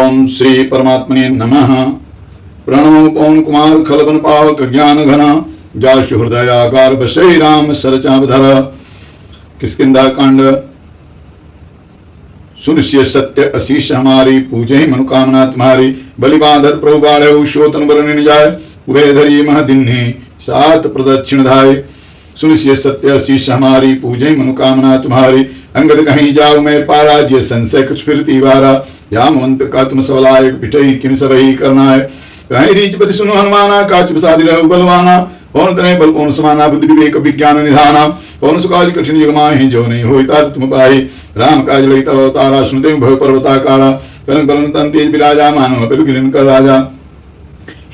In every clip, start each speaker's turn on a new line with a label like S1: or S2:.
S1: ओम श्री परमात्मने नमः। प्रणव पवन कुमार खलबन पावक ज्ञान घना जाशु हृदयाकार बसई राम सरचावधर। किष्किंधा कांड। सुनिश्चय सत्य अशीष हमारी पूजे मनोकामना तुम्हारी। बलिबाधर प्रभु बाढ़ शोतन बरन जाय उभय धरी महदिन्हे सात प्रदक्षिण धाय। सुनिश्चय सत्य अशीष हमारी पूजे मनोकामना तुम्हारी। अंगद कहीं जाओ मैं पारा जे संशय कुछ फिरती वारा। जामवंत का तुम सबलायक पिटई किन सबही करना है। कहीं रीचपति सुनो हनुमाना काच प्रसादी रहु बलवाना। कौन तने बल कौन समाना बुद्धि विवेक विज्ञान निधाना। कौन सुकाज कठिन जग माहि जो नहीं होता तुम पाहि। राम काज लई तव अवतारा सुनते भव पर्वताकारा। कनक बलन तन तेज विराजा मानव पिल गिलन कर राजा।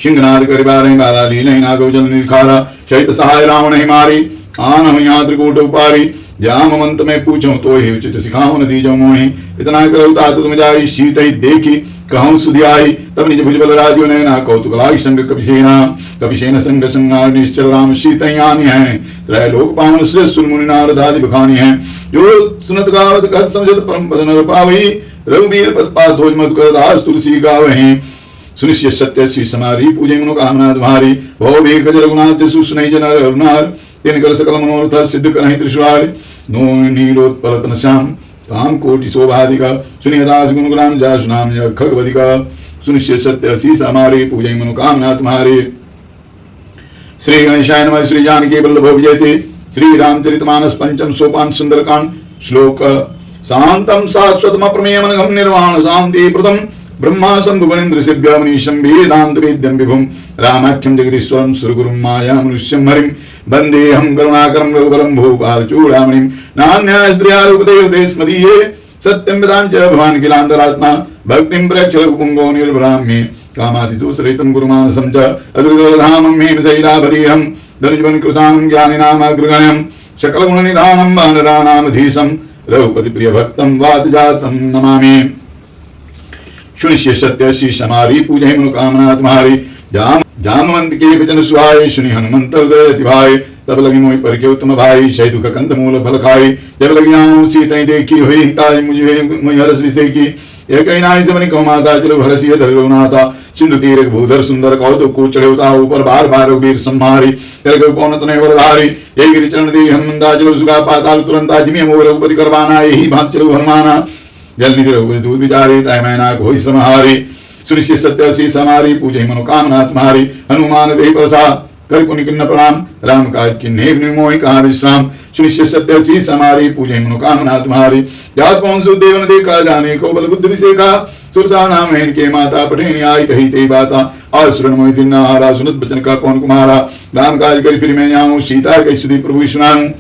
S1: सिंहनाद कर बारे गारा लीलहि नागो जल निखारा। शहित सहाय रावण ही मारी आन हम यहाँ त्रिकूट उपारी। जामवंत में पूछो तो ही उचित सिखाओ न दीजो मोहि। इतना करो तात तुम जाई शीत ही देखी कहूँ सुधि आई। तब निज भुज बल राजो नैना कौतुक लाग संग कपिसेना। कपिसेन संग संगार निश्चर राम शीत आनी है। त्रय लोक पावन श्रेष्ठ सुन मुनि नारद आदि बखानी है। जो सुनत गावत कहत समझत परम पद नर पावई। रघुबीर पद पास ध्वज मधु कर दास तुलसी गावहि। सुनिश्चय सत्य श्री समारी पूजे मनोकामना तुम्हारी। भव भेक रघुनाथ सुसुनहि जन रघुनार। तिन कर सकल मनोरथ सिद्ध करहि त्रिशुरार। नो नीलोत्पल श्याम काम कोटि शोभाधिका। सुनिय दास गुणगुणान जासु नाम खगवधिका। सुनिश्चय सत्य श्री समारी पूजे मनोकामना तुम्हारी। श्री गणेशाय नमः। श्री जानकी वल्लभ विजयते। श्री रामचरितमानस पंचम सोपान सुंदरकांड। श्लोक। शांतम शाश्वतम प्रमेयमनघम निर्वाण शांति प्रदम। ब्रह्मा शंभुगणेन्द्र सेव्य मनीषं वेदांत वेद्यं विभुं। रामाख्यं जगदीश्वरं सुरगुरुं माया मनुष्यं हरिं। वन्देऽहं करुणाकरं रघुवरं भूपालचूडामणिं। नान्यास्प्रियारूपदेवते स्मदीये सत्यं वेदां च भवान् किलान्तरात्मा। भक्तिं प्रयच्छ रघुपुङ्गो निर्भराम्ये। कामादिदूषरहितं गुरुमानसं च अद्भुतधामं हेमशैलाभदीहं। धनुजवनं कृशानं ज्ञानिनामाग्रगण्यं सकलगुणनिधानं वानराणामधीशं। रघुपतिप्रियभक्तं वातजातं नमामि। सुनिश्चय सत्य श्री समारी पूजे मनोकामना तुम्हारी। जामवंत के वचन सुहाए सुनि हनुमंत हृदय भाई। तब लगी मोहि पर के उत्तम भाई। शहीद का कंद मूल फल खाई। जब लगी आऊँ सीतई देखी हुई हिताई मुझे मुझ हरस विषय की। एक नाई से बनी कौ माता चलो हरसिय धर रघुनाथा। सिंधु तीर भूधर सुंदर कौतुक को चढ़े उता ऊपर बार बार रघुवीर सम्हारी। पौन तनय वरधारी ये गिरिचरण दी हनुमंता चलो सुगा पाताल तुरंत अजमी मोह रघुपति करवाना। यही भांत चलो हनुमाना। जल निधि रघुपति दूध विचारी तय मैना कोई श्रमहारी। सुनिश्चय सत्य श्री समारी पूजे मनोकामना तुम्हारी। हनुमान देहि परसा कर पुनि किन्न प्रणाम। राम काज किन्हे मोहि कहा विश्राम। सुनिश्चय सत्य श्री समारी पूजे मनोकामना तुम्हारी। जात पवन सुदेव न देखा जाने को बल बुद्धि विषेखा। सुरसा नाम है इनके माता पठेनि आई कही ते बाता। और सुरन मोहि दिन हारा सुनत बचन का पवन कुमारा। राम काज कर फिर मैं आऊँ सीता कही सुधी प्रभु सुनाऊं।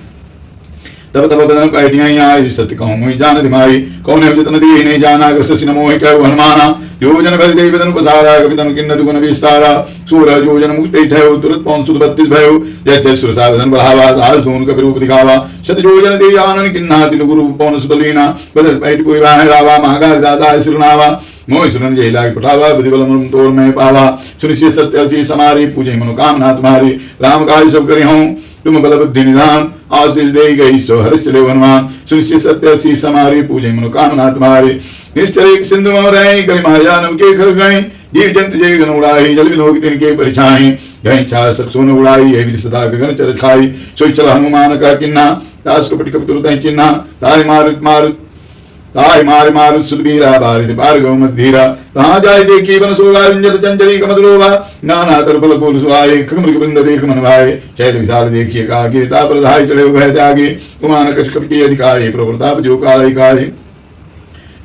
S1: तब तब बदन पैठियाँ आई सत्य कहूँ मोहि जान दिमाई। कौन है जतन दी नहीं जाना ग्रस्त मोहि कहु हनुमाना। योजन भर दे बदन पसारा कवितन किन्न दुगुन विस्तारा। सूरज योजन मुक्ति ठयो तुरंत पौन सुध 32 भयो। जय जय सुरसा बदन बढ़ावा दास धून कपि रूप दिखावा। शत योजन दे आनन किन्ना तिलु गुरु पौन सुतलीना। बदन पैठ पुरी वाह रावा महागा दाता सिरनावा। मोहि सुरन जय लाग पठावा बुद्धि बल मन तोड़ में पावा। सुनिश्चय सत्य श्री समारी पूजे मनोकामना तुम्हारी। राम काज सब करि हूँ तुम बल बुद्धि निधान। आशीष दे गई सो हर्ष चले हनुमान। सुनिश्चय सत्य श्री समारी पूजे मनोकामना तुम्हारी। निश्चल एक सिंधु रही करि महाजानव के खर गई। जीव जंतु जय गण उड़ाई जल विलोक तिनके परिछाई। गई छा सकसोन उड़ाई ये वीर सदा गगन चर खाई। सोई चल हनुमान का किन्ना दास कपट कपि तुरत चिन्हा। ताय मार सुरबीरा बारित पार गौ मत धीरा। कहाँ जाय देखी बन सोगा विंजत चंचली कमदलोभा। नाना तरफल फूल सुहाए खमृग वृंद देख मन भाए। शैल विशाल देखिए कागे तापर धाय चढ़े भय त्यागे। उमान कछ कपि के अधिकाय प्रप्रताप जो काले काये।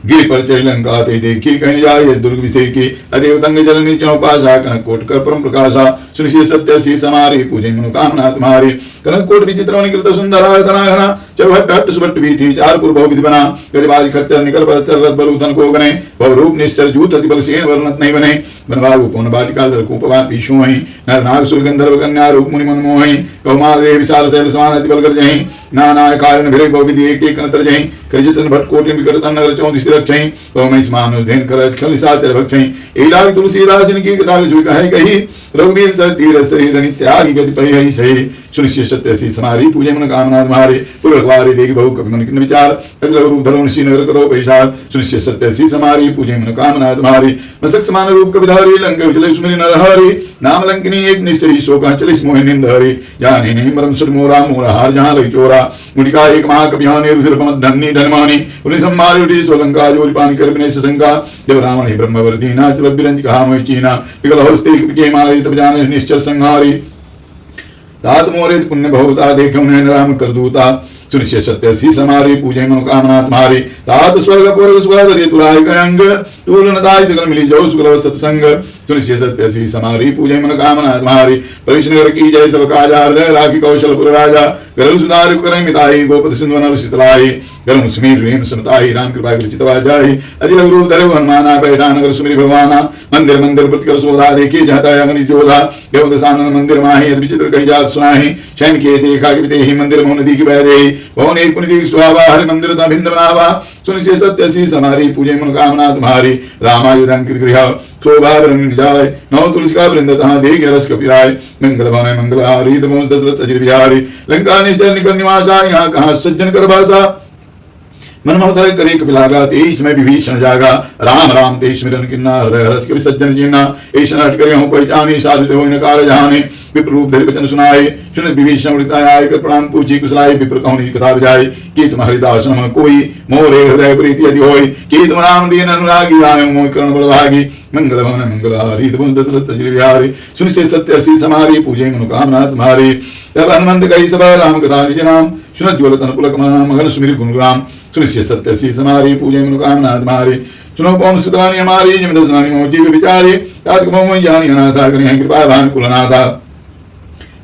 S1: गिर पर चढ़ लंका ते देखी कहीं जाय दुर्ग विषय की। अदेव तंग जल नीचौ पासा कनक कोट कर परम प्रकाशा। सुनिश्चय सत्य श्री समारी पूजे मनोकामना तुम्हारी। कनक कोट विचित्र निकृत सुंदरा घना घना। चौहट हट सुबट भी थी चार पुर बहुविधि बना। गजबाज खच्चर निकल बचर रथ बल उधन को गने। बहु रूप निश्चर जूत अति बल सेन वर्णत नहीं बने। बनवागु पौन बाटिका जर कूपवा पीछू वहीं। नर नाग सुर गंधर्व कन्या रूप मुनि मन मोहि। कौमार देह विशाल शैल समान अति बल कर जहीं। नाना कारण भिरे बहुविधि एक एक नतर जहीं। कृजितन भट कोटि विकट नगर चौंतीस रक्षहीं। कौमै स्मान धेन कर खल साचर भक्षहीं। एलाग तुलसीदास इनकी कथा जो कहे कही। रघुवीर सतीर शरीर त्यागी गति पहि सही। सुनिश्चय सत्य श्री समारी पूजे मनोकामना तुम्हारी। पूर्व भगवारी देगी बहु कपि मन किन विचार रूप धरो निशी नगर करो पैसार सुनिश्चित सत्य सी समारी पूजे मनोकामना तुम्हारी मसक समान रूप कविधारी लंके उचले सुमिरि नरहरि नाम लंकिनी एक निश्चरी शोका चलिस मोहि निंदहरि जाने नहीं मरम सुर मोरा मोरा हार जहां लई चोरा मुटिका एक महाकपिहानि रुधिर पमत धन्नी धनमानी उन्हें सम्मारी उठी सोलंका जोरी पानी कर बिने ससंका जब रावण ही ब्रह्मवर्धीना चलत बिरंज कहा मोहि चीना विकल होस्ते के मारी तब जाने निश्चर संहारी तात मोरे पुण्य बहुता देखे उन्हें राम कर दूता सुनिश्चय सत्य सी समारी पूजे मनोकामना तुम्हारी तात स्वर्ग पूर्व सुखदरि तुलाय कयंग तूल नदाय सकल मिली जो सुखल सत्संग सुनिश्चय सत्य सी समारी पूजे मनोकामना तुम्हारी परिश्नगर की जय सब काजा हृदय राखी कौशलपुर राजा गरुल सुधार कर मिताई गोपति सिंधु नर शीतलाई गरुण सुमीर रेम सुनताई राम कृपा चितवा जाई अजिल रूप धरे हनुमाना बैठा नगर सुमिरि भगवाना मंदिर मंदिर प्रतिकर सोधा देखी जाता अग्नि जोधा देव दशानन मंदिर माही विचित्र कही जात सुनाही शयन के देखा कि ही मंदिर मोहन दी की बह दे भवन एक पुनि दी सुहावा हरि मंदिर ता भिन्न बनावा सुनिश्चय सत्य सी समारी पूजे मनोकामना तुम्हारी रामायुधांकित गृह शोभा रंग जाय नौ तुलसी का वृंद तहाँ देख रस कपिराय मंगल भवन मंगल हारी दमोस दशरथ अजिर बिहारी लंका निश्चल निकल निवासा यहाँ कहाँ सज्जन कर भाषा मनमोहर करे कपिलागा तेईस में विभीषण जागा राम राम तेईस मिरन किन्ना हृदय हरस के सज्जन जीना ऐसा हट करे हूँ पहचानी साधु हो नकार जहाने विप्र रूप धरि वचन सुनाए सुन विभीषण उड़ता आय कर प्रणाम पूछी कुशलाय विप्र कहूँ कथा बजाय कि तुम्हारी दासन कोई मोरे हृदय प्रीति यदि होय कि तुम राम दीन अनुरागी आय मोह कर्ण बलभागी मंगल भवन मंगल हारी दशरथ अजिर बिहारी सुनिश्चित सत्य सी समारी पूजे मनोकामना तुम्हारी तब हनुमंत कही सब राम कथा निज नाम सुनत ज्वलत अनुपुलक मगन सुमिर गुणग्राम सुनिश्चित सत्य सी समारी पूजे मनोकामना तुम्हारी सुनो पवन सुतरानी हमारी जिम दसनानी मोजीव विचारी तात्क मोह जानी अनाथा करी कृपा भान कुलनाथा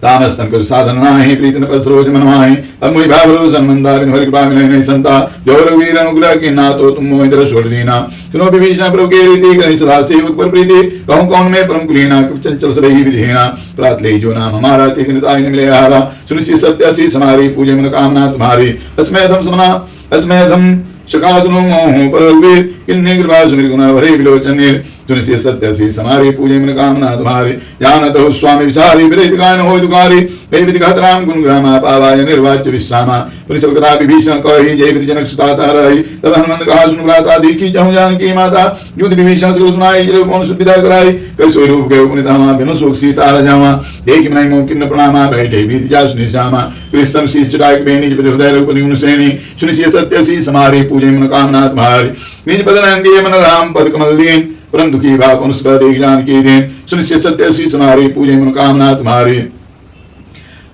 S1: तामस्तन कर साधन नाही प्रीतन पद सरोज मनवाहि अब मुझ भावरो संबंधा बिन हरि कृपा मिले नहीं संता जो रघुवीर अनुग्रह की ना तो तुम मोहि दर छोड़ दीना सुनो विभीषण प्रभु के रीति कहीं सदा सेवक पर प्रीति कहूँ कौन में परम कुलीना चंचल सही विधेना प्रात ले जो नाम हमारा तीन मिले हारा सुनिश्चित सत्य सी समारी पूजे मनोकामना तुम्हारी अस्मयधम समना अस्मयधम शकासुनो मोह पर रघुवीर किन्ने कृपा सुमिर गुना भरे विलोचन सुनिश्चित सत्य सी समारी पूजे मनोकामना तुम्हारी जानत हो स्वामी विचारी विरहित गायन हो दुखारी कई विधि घात राम गुण ग्रामा पावाय निर्वाच्य विश्रामा पुलिस कथा विभीषण कही जय विधि जनक सुताता रही तब हनुमंत कहा सुन भ्राता देखी चाहूँ जानकी माता युद्ध विभीषण से सुनाई जय कौन सुविधा कराई कई सोई रूप गए पुनितामा बिनु सुख सीता रजावा देख नहीं मोह किन्न प्रणामा बैठे बीत जा सुनिश्यामा कृष्ण शीश चटाक बेनी हृदय रूप श्रेणी सुनिश्चित सत्य सी समारी पूजे मनोकामना तुम्हारी निज पद नंदिये मन राम पद कमल दीन परम दुखी भाव अनुष्का देख जान की देन सुनिश्चित सत्य सी समारी पूजे मनोकामना तुम्हारी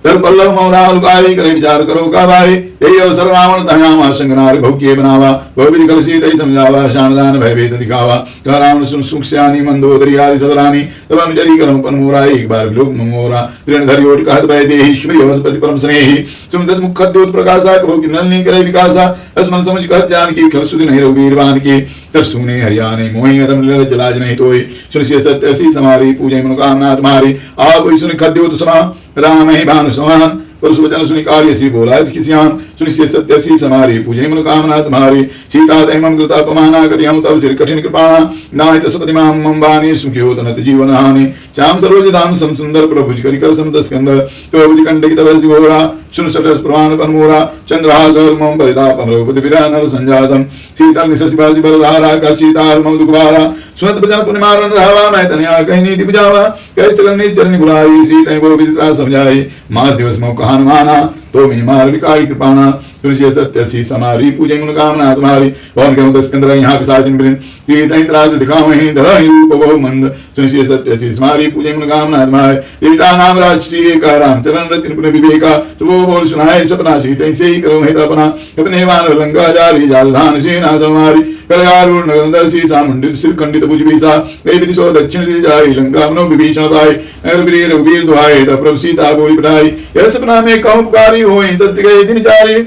S1: तर पल्लव मौरा लुकाई करे विचार करो का भाई यही अवसर रावण दयामा संगनार भौकिए बनावा बहुविधि कलसी तई समझावा शानदान भय भेद दिखावा कह रावण सुन सुख श्यानी मंदोदरी आदि सबरानी तब हम जरी करम पन मोरा एक बार लोक मंगोरा तृण धरि ओट कहत भय देहि श्री अवधपति परम स्नेही सुन दस मुख द्योत प्रकाशा कहो कि नलनी करे विकासा असमन समझ कहत जान की खलसुदि नहीं रघुवीरवान की तरसुने हरियाणे मोहि अदम लल जलाज नहीं तोय सुनिश्चित सत्य सी समारी पूजे मनोकामना तुम्हारी आप सुन खद्योत समा राम ही भानु समान परशु वचन सुनि कार्य सी बोला किसियान सुनिश्चित सत्य सी समारी पूजे मनोकामना तुम्हारी सीता तैमम कृता पमाना करियम तब सिर कठिन कृपाणा नाहित सपति माम मम्बानी सुखियो तनत जीवन हानि श्याम सरोज धाम सम सुंदर प्रभुज करि कर समद स्कंदर प्रभुज कंडक तब सिगोरा सुन सटस प्रवाण पनमोरा चंद्रहास और मम परितापम रघुपति विरानर संजातम सीता निससि बासी बलधारा का सीता मम दुखभारा सुनत भजन पुण्य मारन धावा मैं तनिया कहीं नीति बुझावा कैसे करनी चरणी बुलाई सीता वो विदिता समझाई मास दिवस मो कहान माना तो मी मार विकारी कृपाणा तुझे सत्य सी समारी पूजे मनोकामना तुम्हारी कौन कहूँ दस्कंदर यहाँ पिशाचिन बिन की तई त्रास दिखाओ ही धरा ही रूप बहु मंद सुनिश्चित सत्य सी समारी पूजे मनोकामना तुम्हारी ईटा नाम राष्ट्रीय का राम चरण रतिन पुण्य विवेका तो वो बोल सुनाए सपना सीता से ही करो हित अपना अपने वान लंका जारी जालधान सेना तुम्हारी कल्याण नगर दर्शी सामुंडित सिर खंडित भुज बीसा वे विधि सो दक्षिण दिशा जाई लंका मनो विभीषण पाई नगर प्रिय रघुवीर दुहाई तब प्रभु सीता बोली बढ़ाई यह सपना में कहूँ पुकारी होई सत्य गए दिन चारी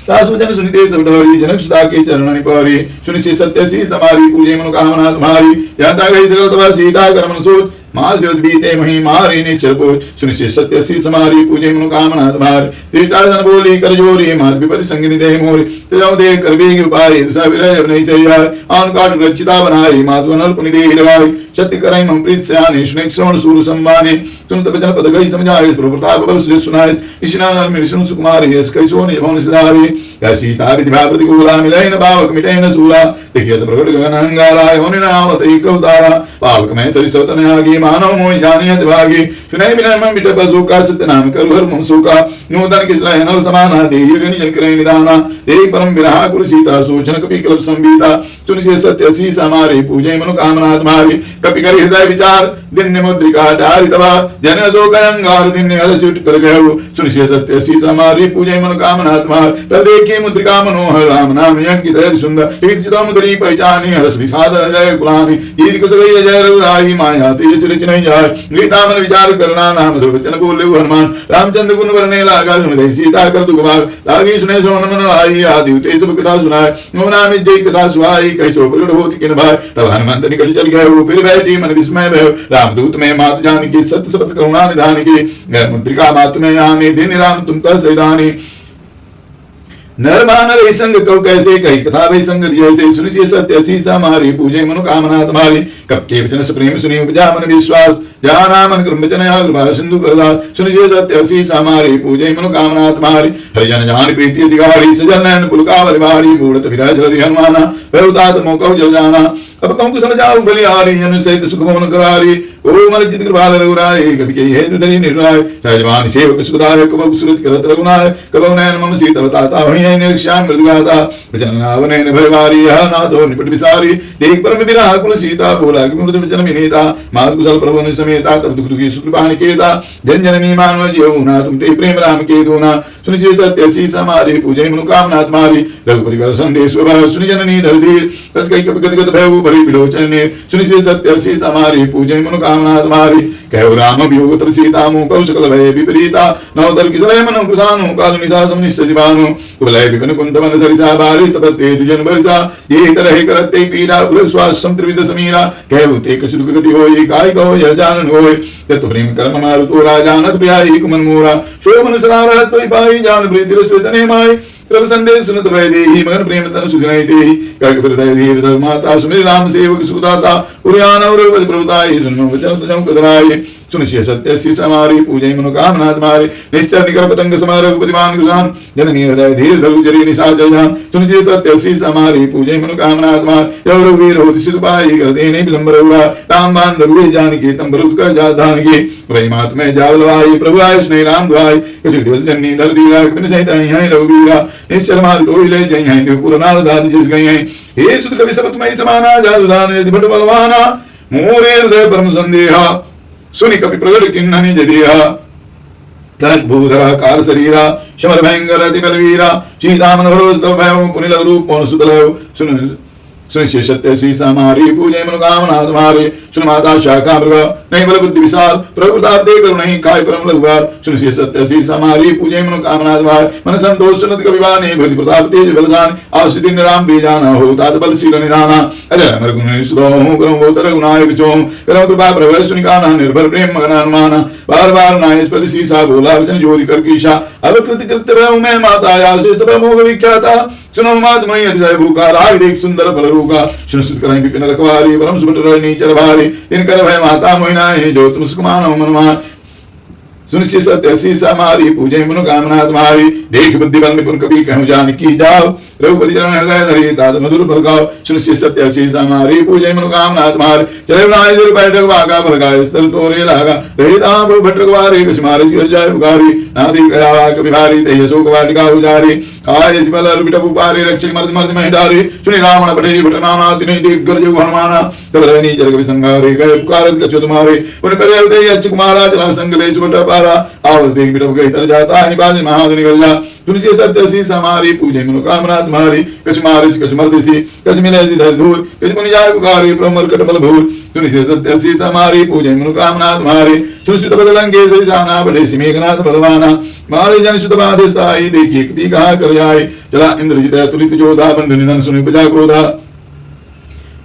S1: सासुजन सुनिते सब डोरी जनक सुता के चरण परी सुनिश्चित सत्य सी समारी पूजे मनोकामना तुम्हारी याता गई सकल तब सीता कर मन सोच मास दिवस बीते मही मारे निश्चल पोष सुनिश्चित सत्य सी समारी पूजे मनोकामना तुम्हारी तीर्थार्जन बोली कर जोरी मात विपति संगिनी दे मोरी तेजाओ दे कर बेगी उपाय दिशा विरय अब नहीं सही आय आन काट रचिता बनाई मातु अनल पुनि दे हिरवाई शक्ति कराई मम प्रीत से आने सुने श्रवण सूर संवाने सुनत वचन पद गई समझाए प्रताप बल सुजि सुनाए इशिनान मेरी सुन सुकुमारी यस कई सोनी भवन सिधारी कै सीता विधि भा प्रतिकूला मिलैन पावक मिटैन सूला देखियत प्रकट गगन अंगारा होने नामत एक उतारा पावक में सरि सवतन आगे मानव मोहि जानियत भागी सुनाई बिना मन मिट बसु का सत्य नाम कर हर मुंसु का नूतन किसला नल समाना देहि गनि जन करे निदाना देहि परम विरहा कुल सीता सोचन कपि कल्प संबीता सुनि से सत्य सी समारे पूजे मनोकामना तुम्हारी कपि करि हृदय विचार दिन मुद्रिका डारि तबा जन सो गंगार दिन हर सिट कर गयो सुनि से सत्य सी समारे पूजे मनोकामना तुम्हारी तब देखी मुद्रिका मनोहर राम नाम अंकित है सुंदर एक चिता मुद्री पहचानी हरस विषाद जय कुलानी ईद कुछ गई जय रघुराई माया तेज रच नहीं जाय गीता मन विचार करना नाम वचन बोले हनुमान रामचंद्र गुण वरने लागा सुन सीता कर दुख भाग लागी सुने श्रवण मन लाई आदि तेज कथा सुनाए मोहना में जय कथा सुहाई कई सो प्रगट होती किन भाई तब हनुमंत निकट चल गए वो फिर बैठी मन विस्मय भय रामदूत में मात जान की सत्य सपत करुणा निधान की मुद्रिका मात में आने दिन राम तुम का सैदानी नरमान रे संग कौ कैसे कही कथा भई संग जैसे सुनिए सत्य सी समारी पूजे मनोकामना तुम्हारी कब के वचन से प्रेम सुनी उपजा मन विश्वास जहाँ मन क्रम वचन कृपा सिंधु करदा सुनिए सत्य सी समारी पूजे मनोकामना तुम्हारी हरिजन जान प्रीति अधिकारी सजन नयन पुलकावली बाड़ी मूढ़त विराज हृदय हनुमाना बहुतात मोकौ जल जाना अब कौन कुशल जाऊ बलिहारी जन सहित सुख भवन करारी ओ मन जित कृपाल रघुराई कभी के हेतु धरि निर्वाय सहजवान सेवक सुखदाय कबौ सुरत करत रघुनाय कबौ नयन मम शीतल ताता वहीं निरीक्षाम मृदगाता वचन नावनयन भरवारी यह नादो निपट विसारी देख परम विरह कुल सीता बोला कि मृद वचन विनीता मात कुशल प्रभु ने समेता तब दुख दुखी सुख पान केता जन जननी मानव जीव ना तुम ते प्रेम राम के दोना सुनि सत्य सी समारी पूजे मनोकामना तुम्हारी रघुपति कर संदेश सुनि जननी धरधीर रस कई कपि गदगद भयउ भरी विलोचन ने सुनि सत्य सी समारी पूजे मनोकामना तुम्हारी कहो राम वियोग तब सीता मुख कौशल भय विपरीता नवतर किसलय मनो कृसानु काल निशा समनिष्ठ जीवानु कुबलय विपिन कुंत मन सरिसा बारी तपते दुजन बरिसा ये तरह करते पीरा उर श्वास संत्रिविद समीरा कहु ते कछु दुख गति होई काय कहो यह जानन होय तत प्रेम कर्म मारु तो राजानत प्रियाई कुमन मोरा शो मन सदा रहत तोई पाई जान प्रीति रसवेतने माई प्रभु संदेश सुनत भय देहि मगन प्रेम तन सुजनाई देहि कग हृदय धीर धर माता सुमिर राम सेवक सुदाता उरियान और प्रभुताई सुन वचन तजम कदराई सुनिश्चय सत्य सी समारी पूजय मनोकामना तुम्हारी निश्चर निकर पतंग समार रघुपतिमान कृषान जननी हृदय धीर धरु जरी निशाचर जान सुनिश्चय सत्य सी समारी पूजय मनोकामना तुम्हारी यौ रघुवीर होति सिधु पाई कर देने विलंब रघुरा राम बाण रघुवीर जानकी तम भरत का जाधान की वही मात में जावलवाई प्रभु आय स्नेह राम दुआई किसी दिवस जननी धर दीरा बिन सहित आई रघुवीरा निश्चर मार कोई ले जई हैं देव पुरनार दाद जिस गई हैं हे सुध कवि सबत मई समाना जादुदान यदि भट बलवाना मोरे हृदय परम संदेहा सुनि कपि प्रगट किन्ननि जदिया कनक भूधरा कार शरीरा शमर भयंकर अति बलवीरा सीता मन भरोस तव भय पुनिल रूप पौन सुतलयो सुन सुनिश्चय सत्य सी समारी पूजय मनोकामना तुम्हारी सुन माता शाखा मृग नहीं बल बुद्धि विशाल प्रभु प्रताप दे करुण नहीं काय परम लघुवार सुनिश्चय सत्य सी समारी पूजय मनोकामना तुम्हारी मन संतोष सुनत कविवानी भक्ति प्रताप तेज बलदान आश्रित राम भी जाना हो तात बल शील निधाना अजय अमर गुण सुदो करम गोतर गुणाय विचोम करम कृपा प्रभु सुनिकाना निर्भर प्रेम मगन अनुमाना बार बार नायस पद सीसा बोला वचन जोरी कर कीशा अब कृति कृत्य मैं माता आशीष तब मोह विख्याता सुनो मात मई अतिशय भूखा राग देख सुंदर फल रूका सुनिश्चित कराई विपिन रखवारी परम सुबट रही चर भारी दिन कर भय माता मोहिना है जो तुम सुकुमान हो मनमान सुनिश्चित सत्य सी समारी पूजय मनोकामना तुम्हारी देख बुद्धि बल निपुण कभी कहूँ जान की जाओ रघुपति चरण हृदय धरी तात मधुर फलकाओ सुनिश्चित सत्य सी समारी पूजय मनोकामना तुम्हारी चले नाय सिर बैठक वागा फलकाय स्थल तोरे लागा रही दाम भट्टकवारी कुछ मारे जय उगारी नादी कया कभी भारी तेज शोक वाटिका उजारी काय बल बिट उपारी रक्षक मर्द मर्द में डारी सुनि रावण बटे भटनाना तिने देख गरज हनुमाना तब रहनी जल कभी संगारे गए पुकारत गच्छ तुम्हारे उन पर उदय अच्छ कुमारा चला संग ले सुबट पारा आवल देख बिट गई तर जाता है निबाज महादनि कर जा तुलसी सत्य सी समारी पूजय मनोकामना तुम्हारी कछ मारिस कछ मर्दिसी कछ मिले सी धर धूल कछ मुनि जाय पुकारी प्रमर कट बल भूल तुलसी सत्य सी समारी पूजय मनोकामना तुम्हारी सुसुत बदलंगे से जाना बड़े सी मेघनाथ बलवाना मारे जन सुत बाधे स्थाई देखिए कभी कहा कर जाए चला इंद्रजित तुलित जोधा बंधु निधन सुनि उपजा क्रोधा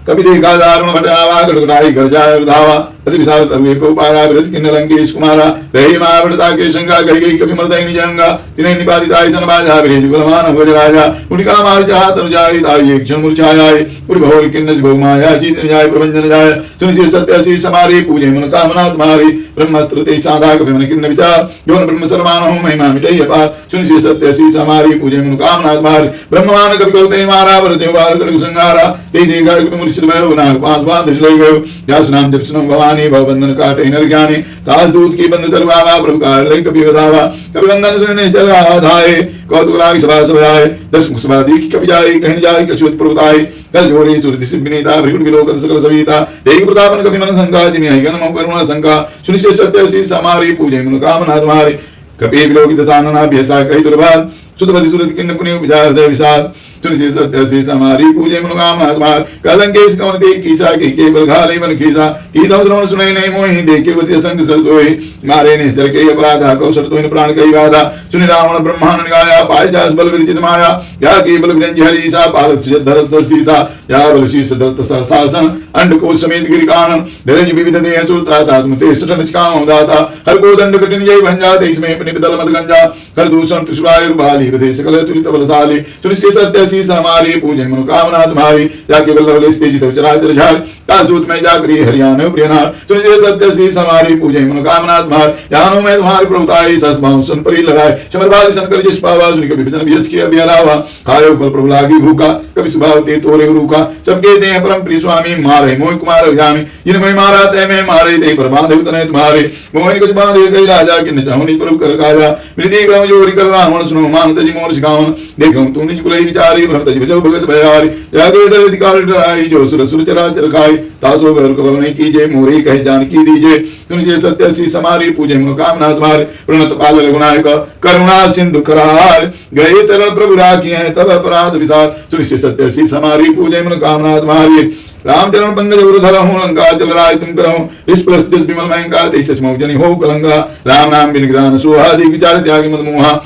S1: कभी देखा दारुण भटावा गड़गड़ाई घर जाए धावा अति विशाल तरुए को पारा विरत किन्न लंकेश कुमारा रही महावृता के शंका गई गई कभी मरदई निजंगा तिने निपातिताई सन बाजा भेज गुलमान हो राजा उनका मार चढ़ा तर जाई ताई एक क्षण मूर्छायाय उड़ भोर किन्न से बहुमाया जीत जाय प्रभंजन जाय सुनि सत्य सी समारी पूजे मन कामना तुम्हारी ब्रह्मास्त्र ते साधा कभी मन किन्न विचार जो ब्रह्म सर्वान हो महिमा मिटई अपार सुनि सत्य सी समारी पूजे मन कामना तुम्हारी ब्रह्मवान कभी कहते मारा वरते वार कर संगारा ते देखा कभी मूर्छित भयो नाग पांच बांध ले गयो व्यास नाम जप सुनो भवानी भवबंधन काटे नर ज्ञानी तास दूत की बंद तरवावा प्रभु कार लई कभी बधावा कभी बंधन सुने चला धाये कौतुक लाग सभा सभाए दस मुख सभा दी कभी जाई कहीं जाई कछुत प्रभुताई कर जोरे सुरति सिबिनीता भृगुट विलोक सकल सविता देहि प्रतापन कभी मन संका जिमि आई गण करुणा संका सुनिश्चय सत्य सी समारी पूजे मन कामना तुम्हारी कभी विलोकित सानना भ्यसा कही दुर्भाग सुतपति सुरत किन्न पुण्य विचार दे विषाद तुलसी सत्य से समारी पूजे मनोकामना तुम्हार कलंकेश कौन दे कीसा की केवल घाले मन कीसा की दो श्रवण सुनई नहीं मोहि देखे वति संग सरतोहि मारे ने सर के अपराधा को सरतोहि प्राण कई बाधा सुनि रावण ब्रह्मांड गाया पाय जास बल विरचित माया या केवल विरंज हरि सा पालक से धरत सीसा या बल शीस दत्त शासन अंड को समेत गिरिकानन धरज विविध देह सूत्रा तात्मते सटन निष्काम दाता हर को दंड कठिन जय भंजा देश में अपने बदल मत गंजा कर दूषण त्रिशुराय बाली विदेश सकल तुलित बलशाली सुनिश्चय सत्य सी समारी पूजे मनोकामना तुम्हारी जाके वल्लभ स्तेजित चराचर झार काजूत में जाकरी हरियाणा प्रियना सुनिश्चय सत्य सी समारी पूजे मनोकामना तुम्हार यानो में तुम्हारी प्रभुताई सस बाहु सन परी लड़ाए चमर बाली सन कर जिस पावा सुनि कभी भजन बियस की अभियालावा खायो फल प्रभु लागी भूखा कभी सुभाव ते तोरे रूखा सबके दे परम प्रिय स्वामी मारे मोह कुमार जामी जिन में मारा ते में मारे दे परमादेव तने तुम्हारे मोहन कुछ बांधे गई राजा कि न चाहुनी प्रभु कर काजा मृति ग्रह जोरी कर रावण सुनो मान तजी मोर सिखावन देखो तू निज कुलई विचारी भ्रम तजी बजो भगत भयारी जागे डर अधिकार डराई जो सुर सुर चरा चर खाई तासो बर को नहीं कीजे मोरी कहे जान की दीजे तुझे सत्य सी समारी पूजे मनोकामना तुम्हारे प्रणत पाल रघुनायक करुणा सिंधु करार गए शरण प्रभु राखी है तब अपराध विसार सुनिश्चय सत्य सी समारी पूजे मनोकामना तुम्हारी रामचरण पंकज उरुधर हूँ लंका चल राय तुम करो इस प्रस्तुत विमल महंगा तेज जनी हो कलंगा राम नाम बिन ग्रान सुहादि विचार त्यागी मत मोहा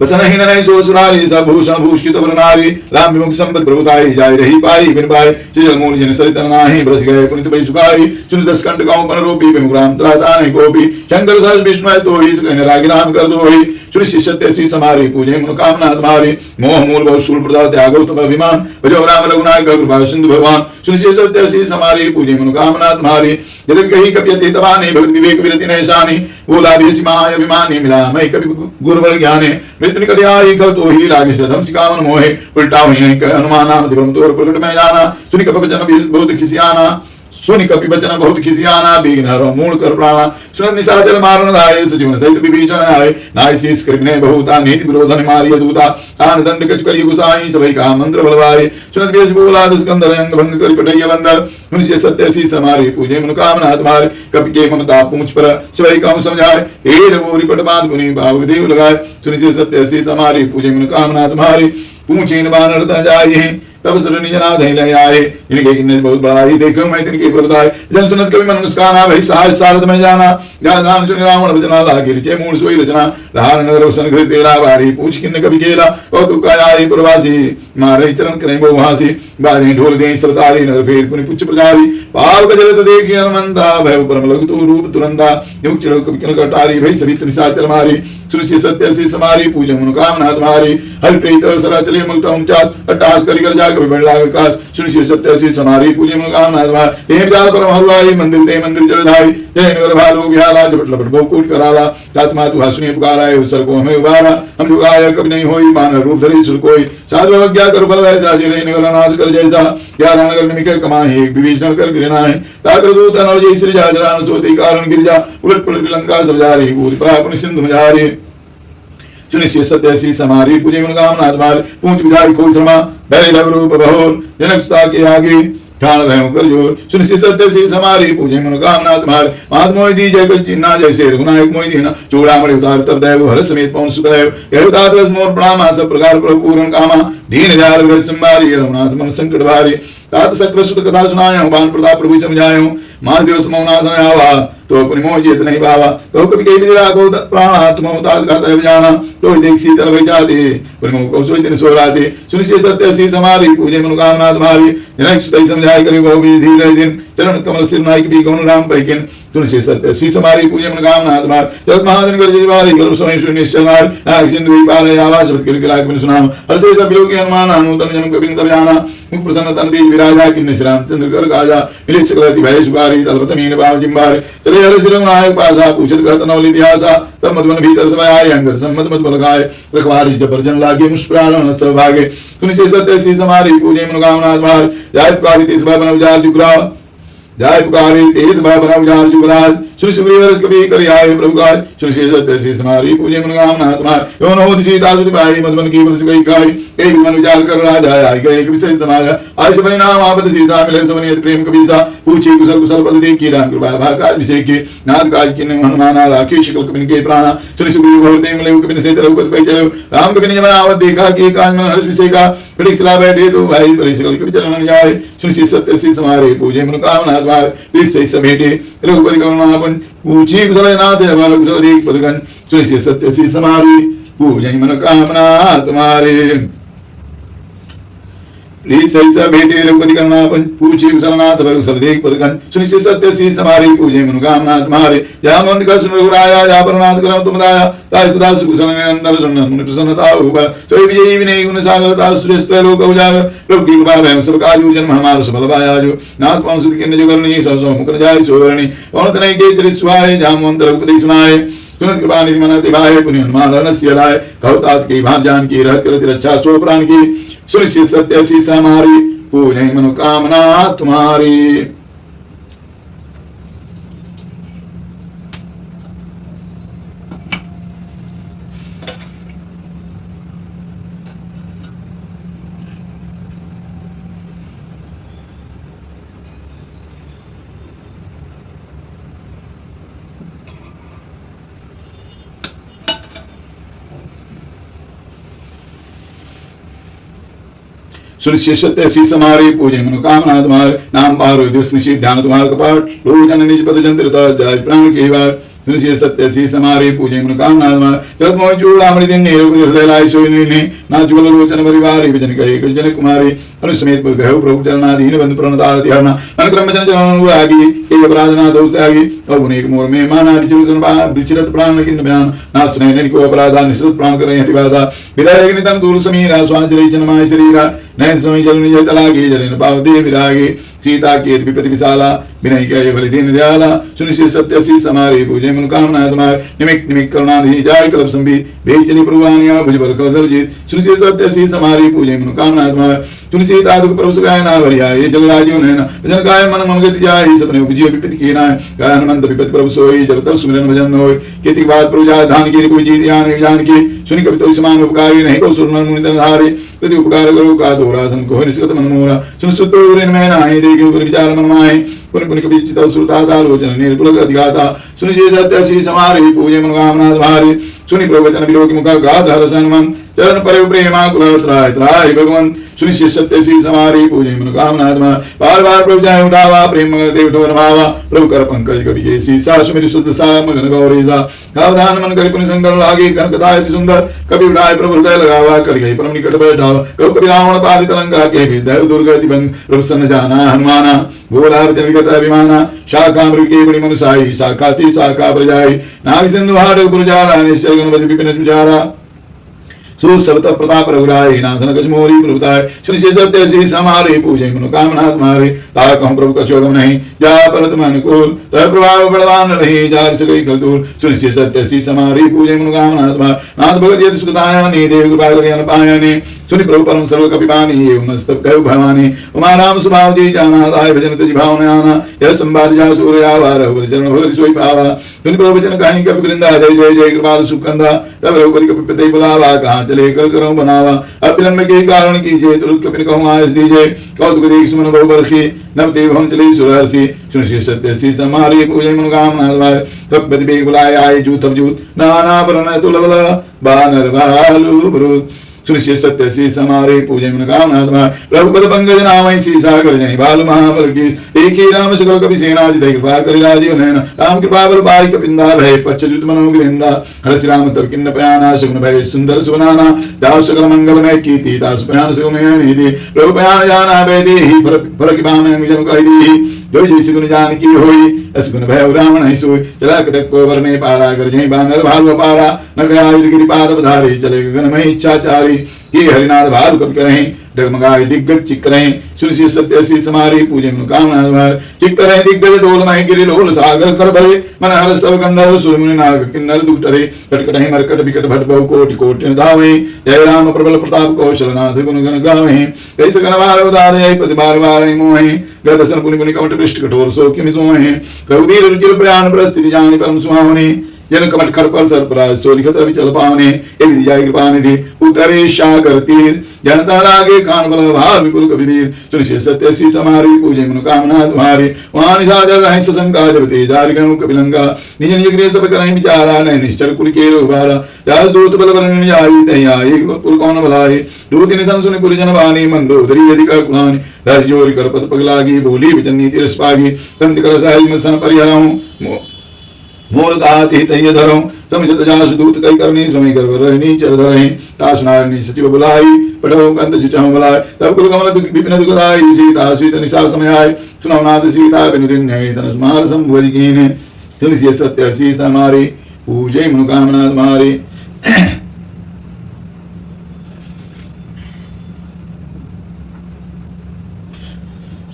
S1: वसन ही नहीं सो सुरारी सब भूषण भूषित नारी राम विमुख संपत प्रभुताई जाय रही पाई बिन पाई चिजल मूल जन सरित नाही बरस गए पुनित पै सुखाई सुन दस कंठ गांव पर रोपी विमुख राम त्राता नहीं गोपी शंकर सहज विष्णु तो ही कहने रागी राम कर द्रोही सुनिश्चय सत्य सी समारी पूजे मनोकामना तुम्हारी मोह मूल बहुत शूल प्रदाव त्यागो तुम अभिमान भजो राम रघुनायक कृपा सिंधु भगवान सुनिश्चय सत्य सी समारी पूजे मनोकामना तुम्हारी यदि कही कपयते तबानी भक्त विवेक विरति नैसानी बोला भी सिमाय अभिमानी मिला मैं कभी गुरुवर ज्ञाने मृत्यु निकट आई कल तो ही लागे सदम सिकावन मोहे उल्टा हुई हनुमान नाम ब्रह्म तोर प्रकट में जाना सुनि कप वचन बहुत खिसियाना सुनि कपि वचन बहुत खिसियाना बिघ्न हरो मूल कर प्राणा सुन निशाचर मारण धाये सजीवन सहित विभीषण आए नाय शीस कृष्णे बहुता नीति विरोधन मारिय दूता तान दंड कछ करी गुसाई सभई का मंत्र बलवाए सुनत बेस बोला दुष्कंदर अंग भंग कर पटैया बंदर सुनिश्चय सत्य सी समारी पूजे मनोकामना तुम्हारे कपि के ममता पूंछ पर सभई का समझाए हे रवोरी पट बांध गुनी भाव देव लगाए सुनिश्चय सत्य सी समारी पूजे मनोकामना तुम्हारी पूछेन बानर जाए तब सर निज नाथ ले आए इनके किन्ने बहुत बड़ाई देखो मैं तिनके प्रभुताई जन सुनत कभी मन मुस्काना भई साज सारद में जाना जान सुन रावण वचना लागे रिचे मूल सोई रचना रान नगर वसन घृत तेरा बाड़ी पूछ किन्ने कभी केला कौतुक का आई प्रवासी मारे चरण करें वो वहासी बारी ढोल दे सवतारी नगर फेर पुनि पुछ प्रजारी पाव गजलत देखि हनुमंता भय परम लघु तू रूप तुरंता युग चढ़ो कभी किन कटारी भई सभी निशाचर मारी सुनिश्चय सत्य से समारी पूजे मनोकामना तुम्हारी हर प्रीत सरा चले मुक्त उमचास अट्टास करी कर जा कभी बढ़ विकास सुनिश्चय सत्य से समारी पूजे मनोकामना तुम्हारी देह विचार परम हलवाई मंदिर ते मंदिर चढ़ाई जय नगर भालो विहाला झपट लपट बहुकूट कराला आत्मा तू हसनी पुकारा है उसर को हमें उबारा हम झुकाया कभी नहीं होई मान रूप धरी सुर कोई साधु अज्ञा कर बल वैसा जिले नगर नाथ कर जैसा ग्यारह नगर निमिके कमाए एक विभीषण कर गिरना है ताकर दूत अनल जय श्री जाजरान सोते कारण गिरजा उलट पलट लंका सब जा रही भूत प्रापुन सिंधु में जा रही सुनिश्चय सत्य सी समारी पूजे मनोकामना तुम्हारी पूछ विधाई को श्रमा बैरी लव रूप बहोर जनक सुता के आगे ठाण भय कर जोर सुनिश्चय सत्य सी समारी पूजे मनोकामना तुम्हारी मात मोहि दी जय कुछ चिन्ना जैसे रघुनायक मोहि दीना चूड़ा मणि उतार तब देव हर समेत पवन सुखदेव कह उतार मोर प्रणाम सब प्रकार प्रभु पूर्ण कामा दीन जार विगत संभारी रघुनाथ मन संकट भारी तात सकृत कथा सुनाया बाण प्रताप प्रभु समझायो मास दिवस मौनाथ आवा तो अपनी मोह चेत नहीं पावा तो कभी कहीं विजरा को प्राणा तुम उतार खाता है जाना तो देख शीतल वही चाहते परिमोह को सोई दिन सो राते सुनिश्चित सत्य सी समारी पूजे मनोकामना तुम्हारी जनक सही समझाई करी बहु भी धीरे दिन चरण कमल सिर नायक भी गौन राम पैकिन सुनिश्चित सत्य सी समारी पूजे मनोकामना तुम्हारी जगत महाजन कर जीवारी गर्भ सोई शून्य शमार नाग सिंधु पाले आवास किल किलाक बिन सुनाम हर से सब लोग हनुमान अनुतन जन्म कपिन तब जाना मुख प्रसन्न तन देज विराजा किन्ने श्राम चंद्र कर गाजा मिले सकलति भय सुकारी तलपत मीन बाव जिम्बार चले हर सिर नायक पासा पूछत कहत नवल इतिहासा तब मधुवन भीतर सब आए अंगर सम्मत मत बल गाय रखवारी जबरजन लागे मुष्प्रारण सब भागे सुनिश्चित सत्य सी समारी पूजे मनोकामना तुम्हार जाय पुकारी तेज बन उजार जुगरा जाय पुकारी तेज बन उजार जुगराज सुन सुग्रीव कभी करी आए प्रभु गाय सुनिश्चित सत्य सी समारी पूजे मनोकामना तुम्हार यौन होत सीता सुति पाई मधुवन की बरस गई खाई एक मन विचार कर राजा आय गए एक विषय समाया आय सब नाम आपद सीता मिले समनियत प्रेम कबीसा पूछे कुशल कुशल पद देख की राम कृपा भाकाज विषय के नाथ काज की हनुमाना राखी शकल कपिन के प्राणा सुनि सुग्रीव और देव मिले कपिन से तरह पद पे चलो राम कपिन जब आवत देखा कि काज मन हर्ष विषय का पड़िक सला बैठे दो भाई बड़ी सकल कपि चलन जाए सुनि सत्य सी समारे पूजे मनोकामना द्वार प्लीज सही समेटे रघुपति गौरव पूछी कुशल नाथ हमारा कुशल देख पदगन सुनि सत्य सी समारी पूजे मनोकामना तुम्हारे भेटे रघुपति करनापन पूछे कुशलनाथ कुशल देख पदगन सुनिश्चित सत्य सी समारी पूजे मनोकामना तुम्हारे जहाँ मंद का सुन रघुराया जहाँ परनाथ करो तुम दाया ताय सदा सुकुशल निरंतर सुन मुनि प्रसन्नता ऊपर सोई विजयी विनय गुण सागरता श्रेष्ठ लोक उजागर प्रभु की कृपा भय सब काजू जन्म हमारा सफल पाया जो नाथ पान सुध किन्ने जो करनी सौ सौ मुख जाय सोवरणी और तनय के त्रिस्वाय जहाँ मंद रघुपति सुनाए सुनत कृपा निधि मन दिवाय पुण्य हनुमान रनस्य लाय कहतात की भात जान की रहत करति रक्षा सो प्राण की सुनिश्चित सत्य सी समारी पूजे मनोकामना तुम्हारी। सुनिश्चित सत्य सी समारी पूजे मनोकामना तुम्हारे नाम पारो दिवस निशित ध्यान तुम्हारे कपाट लोग जन निज पद जंत्र जाय प्राण की बार सुनिश्चित सत्य सी समारी पूजे मनोकामना तुम्हारे जगत मोह चूड़ामणि दिन नेरोग हृदय लाय सोई नीने ना जुगल लोचन परिवार विजन कहे जन कुमारी अनुसमेत गहु प्रभु चरणाधीन बंधु प्रणतारति हरना अनुक्रम जन चरण आगी एक अपराधना दोष त्यागी और एक मोर में माना विचरत प्राण किन बयान नाच नहीं को अपराधा निश्चित प्राण कर रहे बाधा विदाय नितन दूर समीरा स्वांच रही माय शरीरा नयन समय जल निज तलागी जलिन पाव दे विरागी सीता की विपति विशाला विनय के बलि दीन दयाला सुनिश्चित सत्य सी समारी पूजे मनोकामना तुम्हारे निमिक निमिक करुणा धी जाय कल्प संबित भेज चली प्रभुवानिया भुज बल कल जीत सुनिश्चित सत्य सी समारी पूजे मनोकामना तुम्हारे सुनिश्चित आदुक प्रभु सुखाय ना वरिया ये जल राजू नैना भजन काय मन मन गति जाय सपने उपजियो विपति की नाय गाय हनुमंत विपति प्रभु सोई जब तब सुमिरन भजन होय केति बात प्रभु जाय धान की पूजी ध्यान जान की सुनि कवि तो समान उपकारी नहीं को सुरन मुनि धारे प्रति उपकार करो का दोरासन को निष्कत मन मोरा सुन सुतोरिन में नाहि देखे ऊपर विचार मन माहि पुनि पुनि कवि चित सुरता आलोचन निर्पुल अधिगाता सुनि सत्य सी समारी पूजे मनोकामना तुम्हारी सुनि प्रवचन विलोक मुख गाध हर हनुमान चरण पर प्रेमा कुल त्राय त्राय भगवान सुनिश्चित सत्य सी समारी पूजे मनोकामना तुम्हारी बार बार प्रभु जाय उठावा प्रेम देव उठो नमावा प्रभु कर पंकज कवि जैसी सा सुमिर शुद्ध सा मगन गौरी सा सावधान मन करि पुनि संकर लागे कनकदाय सुंदर कवि उठाए प्रभु हृदय लगावा कर गई परम निकट बैठावा कहो कवि रावण पालित लंका के भी दैव दुर्गति भंग प्रभु सन जाना हनुमाना भोला अर्चन विगत अभिमाना शाखा मृगे बड़ी मनुसाई शाखाति शाखा प्रजाई नाग सिंधु हाट गुरुजारा निश्चय गणपति विपिन विचारा सुसवत प्रताप रघुराय नाथन कशमोरी प्रभुताय सुनिश्चित सत्य सी समारे पूजे मनोकामना तुम्हारे ताक हम प्रभु कछोगम नहीं जा परत अनुकूल तय प्रभाव बलवान नहीं जार सगई खलतूल सुनिश्चित सत्य सी समारे पूजे मनोकामना तुम्हारे नाथ भगत यदि सुखदायनि देव कृपा करि अनपायनि सुनि प्रभु परम सर्व कपिपानि एवं मस्तक कहु भवानी उमा राम सुभाव जी जाना आय भजन तज भावना आना यह संभार जा सूर्य आवार भगत चरण भगत सोई पावा सुनि प्रभु वचन कहि कपि वृंदा जय जय जय कृपाल सुकंदा तब रघुपति कपि पति बुलावा कहाँ चले कर करो बनावा अविलंब के कारण कीजिए तुरंत कपिन कहूँ आयस दीजिए कौतुक देख सुमन बहु बरखी नव देव हम चले सुरहर्षि सुनिश्चित सत्य सी समारी पूजे मनोकामना तुम्हारे तब प्रतिबेग बुलाए आए जूत अब जूत नाना वर्ण तुलबल बानर भालू ब्रूत सुनिश्चित सत्य सी समारे पूजय मनोकामना तुम्हारी प्रभु पद पंकज नाम सी सागर जय बाल महाबल की एक ही राम सकल कवि सेना जित कृपा कर राजीव नयन राम कृपा बल पाई कपिंदा भय पच्चुत मनोगिंदा हर श्री राम तर किन्न पयाना सगुन भय सुंदर सुनाना जाओ सकल मंगलमय कीर्ति दास पयान सगुन निधि प्रभु पयान जाना भय देहि फरक बाम जन कह दी जो जैसे गुण जान की होई अस गुण भय रावण है सोई चला कटक को वरने पारा कर जय बानर भालु पारा न कया गिरिपाद बधारी चले गगन में इच्छाचारी ये हरिनाथ भालु कब करें डगमगाए दिग्गज चिक रहे सुनिश्चित सत्य सी समारी पूजे मनोकामना चिक रहे दिग्गज डोल मह गिरि लोल सागर कर भरे मन हर सब गंधर्व सुरमुनि नाग किन्नर दुख टरे कटकट ही मरकट विकट भट बहु कोटि कोटि धावे जय राम प्रबल प्रताप कौशलनाथ गुण गण गावे कैसे गणवार उदारे पति बार बार मोहे गदसन पुनि पुनि कमट पृष्ठ कठोर सो किमि सोहे रघुवीर रुचिर प्रयाण प्रस्थिति जानि परम सुहावनी जन कमट खरपल सरपराज सोलिखत विचल पावने ये विधि जाय कृपा निधि उतरे सागर तीर जनता लागे कान बल भार विपुल कबीर सुनिश्चित सत्य सी समारी पूजे मनोकामना तुम्हारी वहां निशाचर रहे सशंका जब तेजारि गहु कपिलंका निज निज गृह सब करहि विचारा नहीं निश्चर कुल के रोबारा जास दूत बल वरण जाई तहि आई पुर कौन भलाई दूत निसन सुनि पुर जन वाणी मंदोदरी अधिक कुलानि रस जोरि कर पद पग लागी बोली वचन नीति रस पागी संत कर साहि मसन परिहरहु मूल गाति तय धरो समझत जास दूत कई करनी समय गर्भ रहनी चर धरहि तास नारनी सचिव बुलाई पढ़ो कंत जुचाऊ बुलाए तब कुल कमल दुख विपिन दुखदाई सीता सीत निशा समय आए सुनौ नाथ सीता बिनु दिन है तन स्मार संभुज कीने तुलसी सत्य सी समारी पूजे मनोकामना तुम्हारी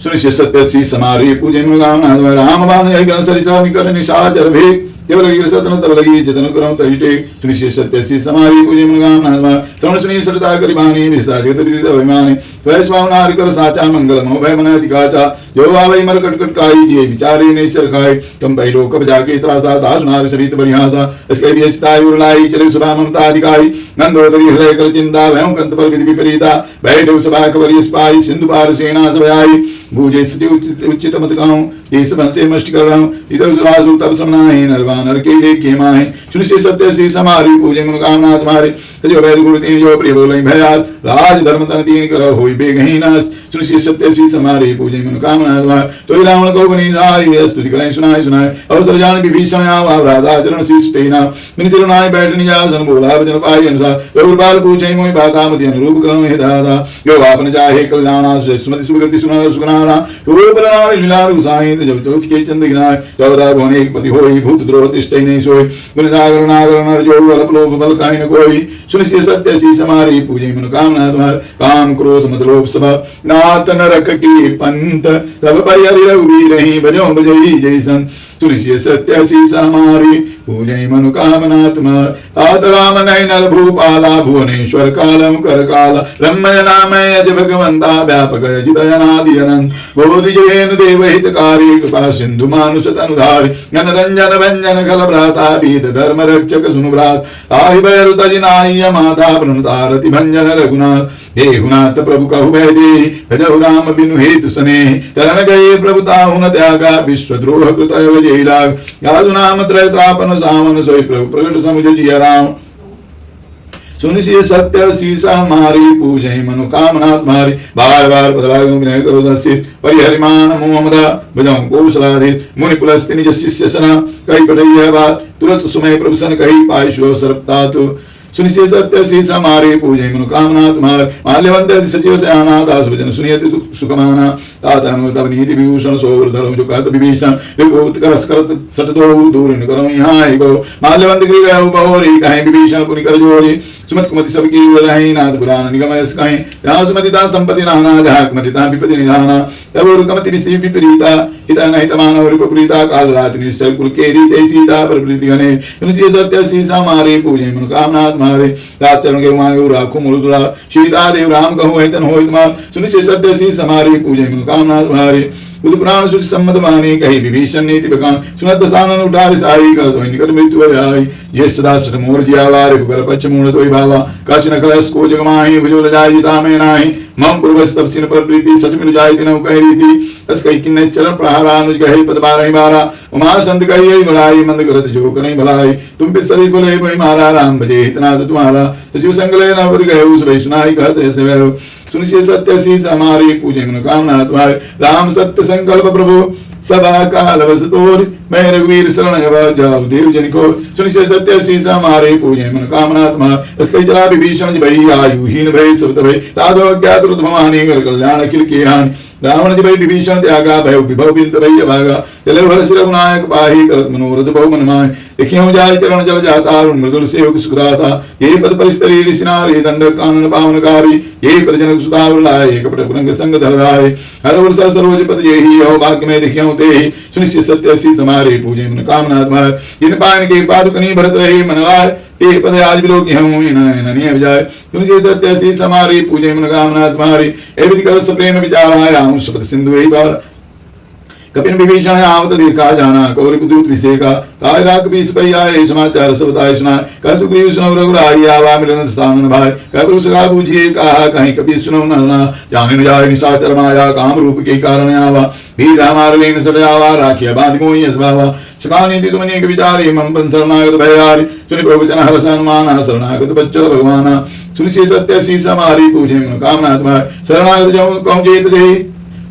S1: सुनिश्चित सत्य सी समारी पूजन मनोकामना राम बाण गण सरिसा निकर निशाचर भी केवल गिर सतन तब लगी जतन करम तरिटे सुनिश्चित सत्य सी समारी पूजन मनोकामना श्रवण सुनि सरता करि बानी विसा जगत विदित अभिमानी त्वय स्वावनार कर साचा मंगल मोह भय मन अधिकाचा जो आवै मर कटकट काई जे विचारे निश्चर खाए तुम पै लोक जाके त्रासा दास नार सरित बढ़ियासा इसके भी चिताय उरलाई चले सुभा ममता अधिकाई नंदोदरी हृदय कर चिंता भयं कंत पर विधि विपरीता बैठो सभा कवरि स्पाई सिंधु पार सेना सब आई भूजे सति उचित मत गाऊं देश भंसे मष्ट कर रहा हूँ इधर सुरासु तब समनाहि नरवानर के देखे माहे सुनिश्चित सत्य सी समारी पूजे मनोकामना तुम्हारी सजो वैद गुरु तीन जो प्रिय बोलई भयास राज धर्म तन तीन कर होई बेगहीनास सुनिश्चित सत्य सी समारी पूजे मनोकामना तुम्हारी तो रावण को बनी धारी स्तुति करें सुनाए सुनाए अवसर जान विभीषण आव राधा चरण शीश तेना मिन सिरुनाय बैठनी जासन बोला वचन पाई अनुसार योगपाल पूछे मोहि बाता मति अनुरूप करो हे दादा यो आपन जाहे कल्याणा सुमति सुगति सुना सुगनाना यो बरनार लीला रुसाई जब ज्योति के चंद गिनाय चौदह भुवन एक पति होई भूत द्रोह तिष्ठै नहीं सोई गुण सागर नागर नर जो अल्प लोभ बल काई न कोई सुनिश्चित सत्य सी समारी पूजे मनोकामना तुम्हारी काम क्रोध मत लोभ सब नाथ नरक की पंथ सब परिहरि रघुवीर ही भजो भजई जैसन सुनिश्चित सत्य सी समारी पूजे मनोकामना तुम्हारी आत राम नय नर भूपाला भुवनेश्वर कालम कर काला ब्रह्म नाम यज भगवंता व्यापक जितयनादि अनंत गोदि जयेन देव हितकारी कृपा सिंधु मानुष तनुधारी ज्ञान रंजन व्यंजन खल भ्राता बीत धर्म रक्षक सुनुभ्रात ताहि भैरु तजिनाय माता प्रणतारति भंजन रघुनाथ देहुनाथ प्रभु कहु भय दे भजहु राम बिनु हेतु स्नेह चरण गए प्रभु ताहु न त्यागा विश्वद्रोह कृत जय लाग यादु नाम त्रय त्रापन सामन सोई प्रभु प्रगट समुझ जिया राम सुनिश्चित सत्य सीसा मारी पूजे मनोकामना तुम्हारी बार बार बदलागो विनय करो दस्सित परिहरिमान मोहमदा भजौ कौशलाधीश मुनि पुलस्ति निज शिष्य सना कही पढ़ैया बात तुरंत सुमय प्रभुसन कही पायशो सरपतातु सुनिश्चित सत्य सी समारे पूजे मनोकामना तुम्हार माल्यवंत सचिव से आना दास वचन सुनियति सुखमाना तातनु तब नीति विभूषण सोवर धर्म जो कहत विभीषण रिभूत करस करत सट दो दूर न करो यहाँ ही गो माल्यवंत गृह गयो बहोरी कहीं विभीषण पुनि कर जोरी सुमत कुमति सब की रही नाथ पुराण निगम यस कहीं जहाँ सुमति ता संपत्ति नाना जहाँ कुमति ता विपत्ति निधाना तब और कमति विषय विपरीता हिता नहीं तमानो रिपरीता काल रात निश्चल कुल के रीते सीता प्रवृत्ति गणे सुनिश्चित सत्य सी समारे पूजे मनोकामना तुम्हारे चरण के मांगे राखो मुरुद्रा सीता देव राम कहूँ है तन होय तुम्हार सुनिश्चित सत्य सी समारी पूजे मनोकामना तुम्हारी बुद्ध पुराण सुच सम्मत वाणी कही विभीषण नीति बकान सुनत सानन उठारि साई कर तो निकट मृत्यु आई ये सदा सट मोर जियावारे कर पछ मूण तोय भावा कछ न कलस को जगमाहि भुजल जाय जिता में नाही मम पूर्वस तब सिन पर प्रीति सच मिल जाय तिनौ कह रीति अस कही किन्ने चरण प्रहारा अनुज गहे पद बारहि बारा उमा संत कही भलाई मंद करत जो करें भलाई तुम पे सरी बोले वही मारा राम भजे इतना तो तुम्हारा सचिव संगले नवद गए सुबह सुनाई कहते से वह सुनिश्चय सत्य शीस हमारी पूजे मनोकामना तुम्हारे राम सत्य संकल्प प्रभु सभा काल बस तोर मैं रघुवीर शरण जाओ देव जन को सुनिश्चय सत्य शीस हमारे पूजे मनोकामना तुम्हारा इसके चला विभीषण भई आयुहीन भय सब भय साधु अज्ञात भवानी कर कल्याण अखिल की हानि रावण जी भई विभीषण त्यागा भय विभव बिंद भय भागा चले हर्ष रघुनायक पाही करत मनोरथ बहु मन माय देखियो जाय चरण जल जाता मृदुल सेवक सुखदाता ये पद परिस्तरी ऋषिनारी दंड कानन पावनकारी ये प्रजनक सुधावर लाए कपट कुरंग संग धरधारे हर वर्ष सरोज पद यही हो भाग्य में देखियो ते सुनिश्चित सत्य सी समारे पूजे मन कामना तुम्हार जिन पान के पादुकनी भरत रहे मन लाय ते पद आज बिलो की हम ननिय विजय सुनिश्चित सत्य सी समारे पूजे मन कामना तुम्हारी एवं कलश प्रेम विचार आया हूं सुपत सिंधु यही बार कपिन विभीषण आवत देखा जाना कौरव दूत विषेका ताय राग बीस पै आए समाचार सब ताय सुना कह सुग्रीव सुनो रघुराई आवा मिलन स्थान भाई कह प्रभु सखा बूझिए कहा कहीं कपि सुनो नरना जाने न जाए निशाचर माया काम रूप के कारण आवा भी हमार लेन सड़ आवा राखिया बांध मोहि असभावा सकानी तुम अनेक विचारे मम पन शरणागत भयारी सुनि प्रभु जन हर सन्माना शरणागत बच्चल भगवाना सुनि से सत्य सी समारी पूजे मनोकामना तुम्हारे शरणागत जाऊं कहूं जेत जय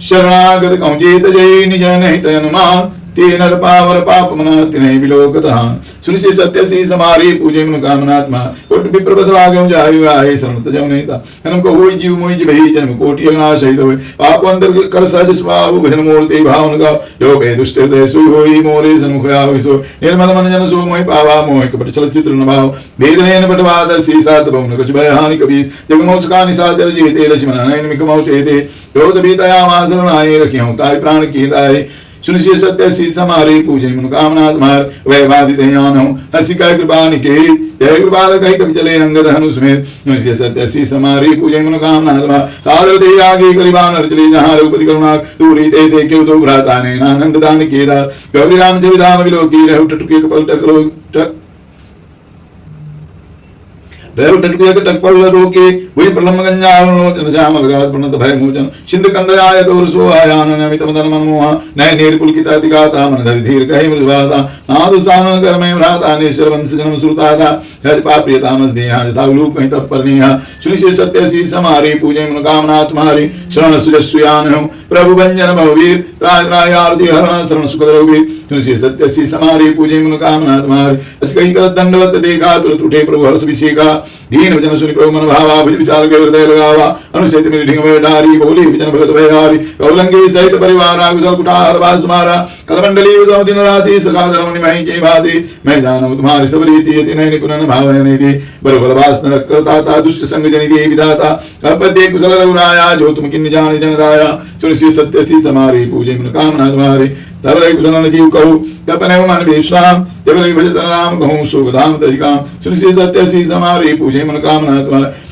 S1: शरणागत कहूं जेत जय निज नहीं तनुमान ते नर पावर पाप मना तिन्हें विलोकतान सुनिश्चित सत्य सी समारी पूजे मनोकामनात्मा कोट विप्रपद लागें जायु आए शरण तजौ नहीं था हनुम को होई जीव मोहि भई जन्म कोटि अनाश सहित होय पाप अंतर कर सहज स्वभाव भजन मूर्ति भावन का जो बे दुष्ट हृदय सुई होई मोरे सन्मुख आवे सो निर्मल मन जन सो मोहि पावा मोहि कपट चल चित्र न भाव वेद नयन पटवाद सी सात बहुन कुछ भय हानि कबीर जग मोसका निसाचर जीते लक्ष्मण नयन मिकमौ तेते रोज बीतया मासरण आए रखियो ताई प्राण की दाई सुनिश्चित सत्य सी समारे पूजे मनोकामना तुम्हार वैवादित यानो हसी का कृपा निके जय कृपाल कही कभी चले अंगद हनु समेत सुनिश्चित सत्य सी समारे पूजे मनोकामना तुम्हार सादर दे आगे करीबान चले जहाँ रघुपति करुणा दूरी ते क्यों दो भ्राता ने आनंद दान किए गौरी राम विधान विलोकी रहु टटुके कपल टकलो टक टकपल रोके वही प्रलम्ब गंजालोचन श्याम भगवत प्रणत भय मोचन सिंध कंदयाय दोरसो आयान नमित मदन मनमोहा नय निर्पुलकित अधिगाता मन धरि धीर कहे मृदुभाता नादु सानन कर में भ्राता नेश्वर वंश जन्म श्रुताता हज पाप्रियता मस देहा जथा उलूप कहीं तप परनीहा सुनिश्चित सत्य सी समारी पूजे मनोकामना तुम्हारी शरण सुजस्यान हूँ प्रभु भंजन भववीर राज राय आरती हरण शरण सुख रघुवीर सुनिश्चित सत्य सी समारी पूजे मनोकामना तुम्हारी अस कहीं कर दंडवत देखा तुरंत उठे प्रभु हर्ष विषेका दीन वचन सुनि प्रभु मन भावा भुज विशाल के हृदय लगावा अनुसहित मेरी ढिंग में डारी बोली वचन भगत भयहारी कौलंगी सहित परिवार कुशल कुठार बास तुम्हारा कदमंडली उदम दिन राति सखा धर्म निमहि के भाति मैं जानू तुम्हारी सब रीति यति नहीं निपुण भावय निधि बरबल वास नरक करता दुष्ट संग जनि दे विधाता अपद्य कुशल रघुराया जो तुम किन्न जाने जनदाया सुनिश्चित सत्य सी समारी पूजे मनोकामना तुम्हारी तब लय कुशल जीव कहू तपने मन विश्राम जब लय भजत राम कहूँ सुखधाम तजिकाम सुनिश्चित सत्य सी समारी पूजे मनोकामना तुम्हारी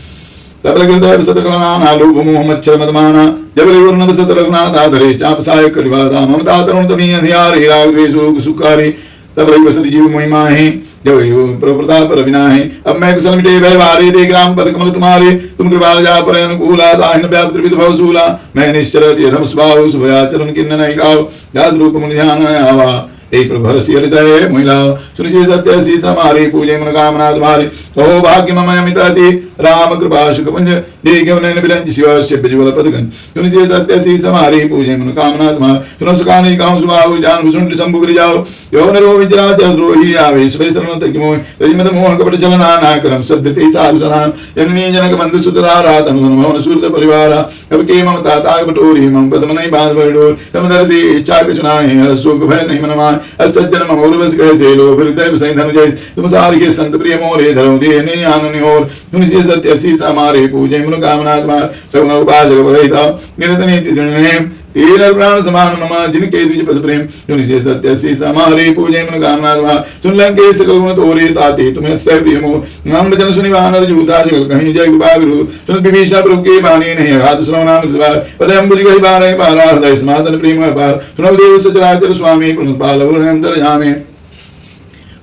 S1: तब लगे हृदय सतकलना लोभ मोह मच्छर मदमाना जब लगे उर्नव सत रघुनाथ आधरे चाप सहायक कटिवादा ममता तरुण तमी अंधियारे राग द्वेष रोग सुखारी तब लगे वसति जीव महिमा है जब प्रताप रविना है अब मैं कुशल मिटे भय भारे दे ग्राम पद कमल तुम्हारे तुम कृपाल जा पर अनुकूला दाहिन व्याप्त त्रिविध भवसूला मैं निश्चरत यथम स्वभाव शुभयाचरण किन्न नहीं गाओ दास रूप मुनि ध्यान आवा एक प्रभु हरसि हृदय महिला सुनिश्चित सत्य सी समारी पूजे मनोकामना तुम्हारी ओ भाग्य मम अमित अति राम कृपा सुख पुंज देख्यो नयन विरंज शिव शिव ज्वल पदगन सुनिश्चित सत्य सी समारी पूजे मनोकामना तुम्हारी सुनो सुखानी गाँव सुबाहु जान भुसुंड शंभु गिरि जाओ यो नरो विचराचर द्रोही आवेश वे शरण तकिमो तजिमत मोह कपट चलना नाकरम सद्यते साधु सनाम जननी जनक बंधु सुतधारा तनु भवन सूरत परिवार अब के मम ताता बटोरी मम पद्म नहीं बांध बडोर तम दरसी इच्छा कुछ नाहि हर सुख भय नहीं मनमान असज्जन ममोरवस कैसे लोभ हृदय सही धनु जय तुम सारी के संत प्रिय मोरे धरो दे ने आननि और सुनिश्चित सत्य सी समारे पूजे मनोकामना तुम्हार सगुण उपासक बरहिता निरत नीति जने तेरह प्राण समान मम जिनके द्विज पद प्रेम सुनिश्चित सत्य सी समारे पूजे मनोकामना तुम्हार सुन लंके सकल गुण तोरे ताते तुम्हें सह प्रिय मोह नाम वचन सुनि वानर जूता सकल कहीं जय कृपा गुरु सुन विभीषण प्रभु के बाणी नहीं अघात श्रवण नाम पद अंबुज कहि बारे पारा हृदय सनातन प्रेम पार सुनो देव सचराचर स्वामी प्रणत पाल अंतर जाने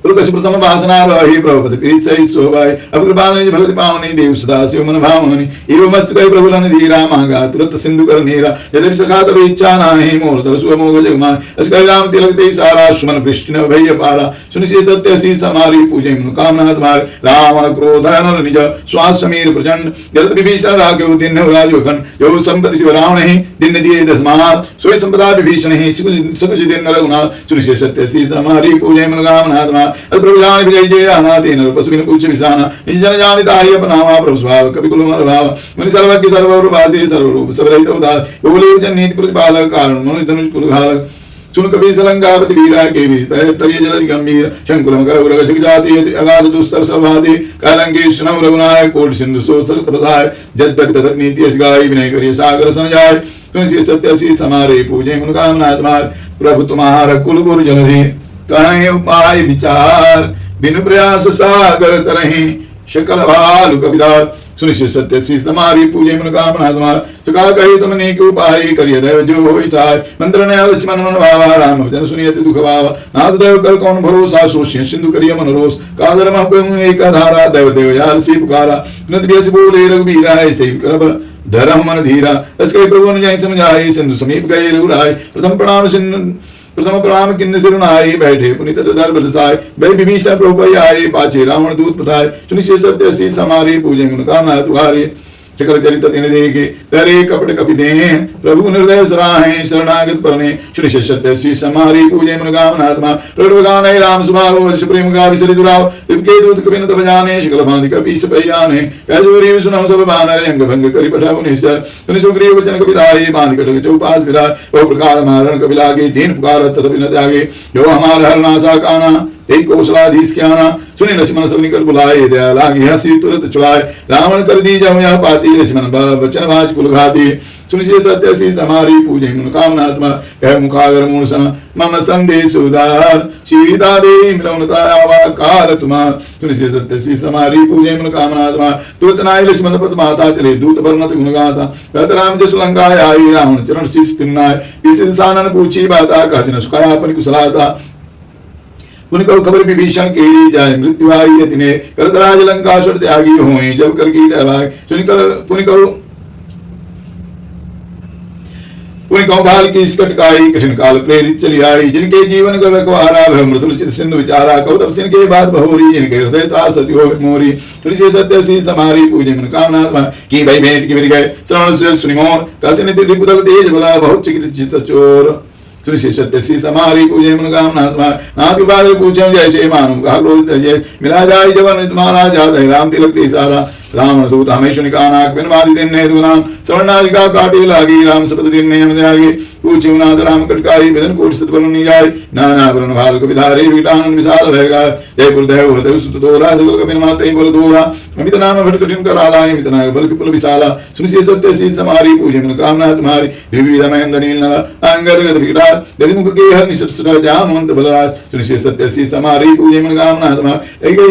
S1: उर्वश प्रथम वासना रही प्रभुपति प्रीत सहित शोभाय अब कृपालनि भगति पावनी देव सदा शिव मन भावनी एवं मस्त कई प्रभु लन धीरा मांगा तुरंत सिंधु कर नीरा यदि सखा तब इच्छा नाही मोर तर सुअ मोग जगमाय अस कई राम तिलक ते सारा सुमन पृष्ठ न भय पारा सुनिश्चय सत्य सी समारी पूजे मनोकामना तुम्हारे रावण क्रोध नल निज श्वास समीर प्रचंड जगत विभीषण राघव दिन राजोखन जो संपत्ति शिव रावण ही दिन दिए दसमात सोई संपदा विभीषण ही सुख दिन रघुनाथ सुनिश्चय सत्य सी समारी पूजे मनोकामना तुम्हारे प्रभु जान विजय जय अनाथ इन पशु पूछ विषाना निज जन जानिता ही अपनावा प्रभु स्वभाव कवि कुल भाव मुनि सर्वज्ञ सर्वरूपासी सर्वरूप सबरहित उदास योगलेव जन नीति प्रतिपालक कारण मनुष्य धनुष कुल घालक सुन कवि सलंगावति वीरा के भी तरिय जलधि गंभीर शंकुलम कर उरग सिक जाति अगाध दुस्तर सर्वादि कालंकी सुनव रघुनाय कोट सिंधु सो सत प्रसाय जद्दक तदक नीति अस गाय विनय करिय सागर सन जाय तुलसी सत्य सी समारे पूजे मनोकामना तुम्हार प्रभु तुम्हारा कुल गुरु जलधि कहें उपाय विचार बिनु प्रयास सागर तरहि शकल भालु कविदार सुनिश्चित सत्य सी समारी पूजे मनोकामना तुम्हार चुका कही तुम नीक उपाय करिय दैव जो होई सहाय मंत्र ने लक्ष्मण मन भावा राम जन सुनियति दुख भावा नाथ देव कर कौन भरोसा सोचिए सिंधु करिय मनोरोष कादर मह कहूं एक धारा देव देव यार सी पुकारा नद बेस बोले रघुबीरा ऐसे करब धरम मन धीरा इसके प्रभु ने जाई समझाई सिंधु समीप गए रघुराय प्रथम प्रणाम किन्न सिरुनाई बैठे पुनित दर बरसाय भय विभीषण प्रभु आए पाछे रावण दूत पठाए सुनिश्चय सत्य सी समारी पूजे मनोकामना तुम्हारी शकल चरित तिन देखे तेरे कपट कपि दे प्रभु निर्दय सराहे शरणागत परने सुनिश्चय सत्य सी समारी पूजे मनोकामना आत्मा प्रभु गाने राम सुभाव वश प्रेम का विसरि दुराव के दूत कपि न तब जाने शकल भांति कपि सपयाने कजोरी सुनो सब बानर अंग भंग करि पठाउ निश्चय सुनि सुग्रीव वचन कपि दाई बांध कटक चौपास विराज बहु प्रकार मारण कपि लागे दीन पुकार तदपि न त्यागे जो हमार हर नासा काना ते कौशलाधीश के आना सुनि लक्ष्मण सब निकल बुलाए दया लागी हंसी तुरंत चुड़ाए रावण कर दी जाऊं यह पाती लक्ष्मण वचन भाज कुल घाती सुनिश्चय सत्य सी समारी पूजे मनोकामना आत्मा कह मुखागर मूल सन मम संदेश उदार सीता दे मिलौनता काल तुमा सुनिश्चय सत्य सी समारी पूजे मनोकामना आत्मा तुरंत नाय लक्ष्मण पद माता चले दूत वर्णत गुण गाता कहत राम जस लंका आई रावण चरण शीस तिन्नाय इस इंसान पूछी बाता कहन सुखाया अपन कुशलाता उनको खबर विभीषण के जाय मृत्यु आई यतिने करत राज लंका सुर त्यागी होए जब कर कीट भाग पुनिको बाल की इसकट काई कृष्ण काल प्रेरित चली आई जिनके जीवन कर रखवारा भय मृदुल चित सिंधु विचारा कौतब सिंह के बाद बहुरी जिनके हृदय त्रास अति हो मोरी तुलसी सत्य सी समारी पूजे मनोकामना की भाई भेंट की मिल गए श्रवण से सुनि मोर कासे नित्य रिपुदल तेज बला बहुत चिकित चोर तुलसी सत्य सी समारी पूजे मनोकामना नाथ कृपा पूछे जैसे मानो कहा क्रोध जय मिला जाय जवन तुम्हारा जात है राम तिलक ते सारा रावण दूत हमें निकाना बिनवादी दिन ने दुनाम श्रवणादिका काटे लागी राम सपत दिन ने हम जागे पूछे नाथ राम कटकाई विधन कोट सत बल जाय नाना बरन भाल को विधारे विटान विशाल भयगा जय पुरदेव होते सुत तोरा जगो कपिन माते बोल दोरा अमित नाम भट कठिन कराला अमित नाग बल विपुल विशाला सुनिश्चय सत्य सी समारी पूजे मनोकामना तुम्हारी विविध महेंद्र नील नला अंगद गद विकटा यदि मुख के हर निश्चय जामवंत बलराज सुनिश्चय सत्य सी समारी पूजे मनोकामना तुम्हारी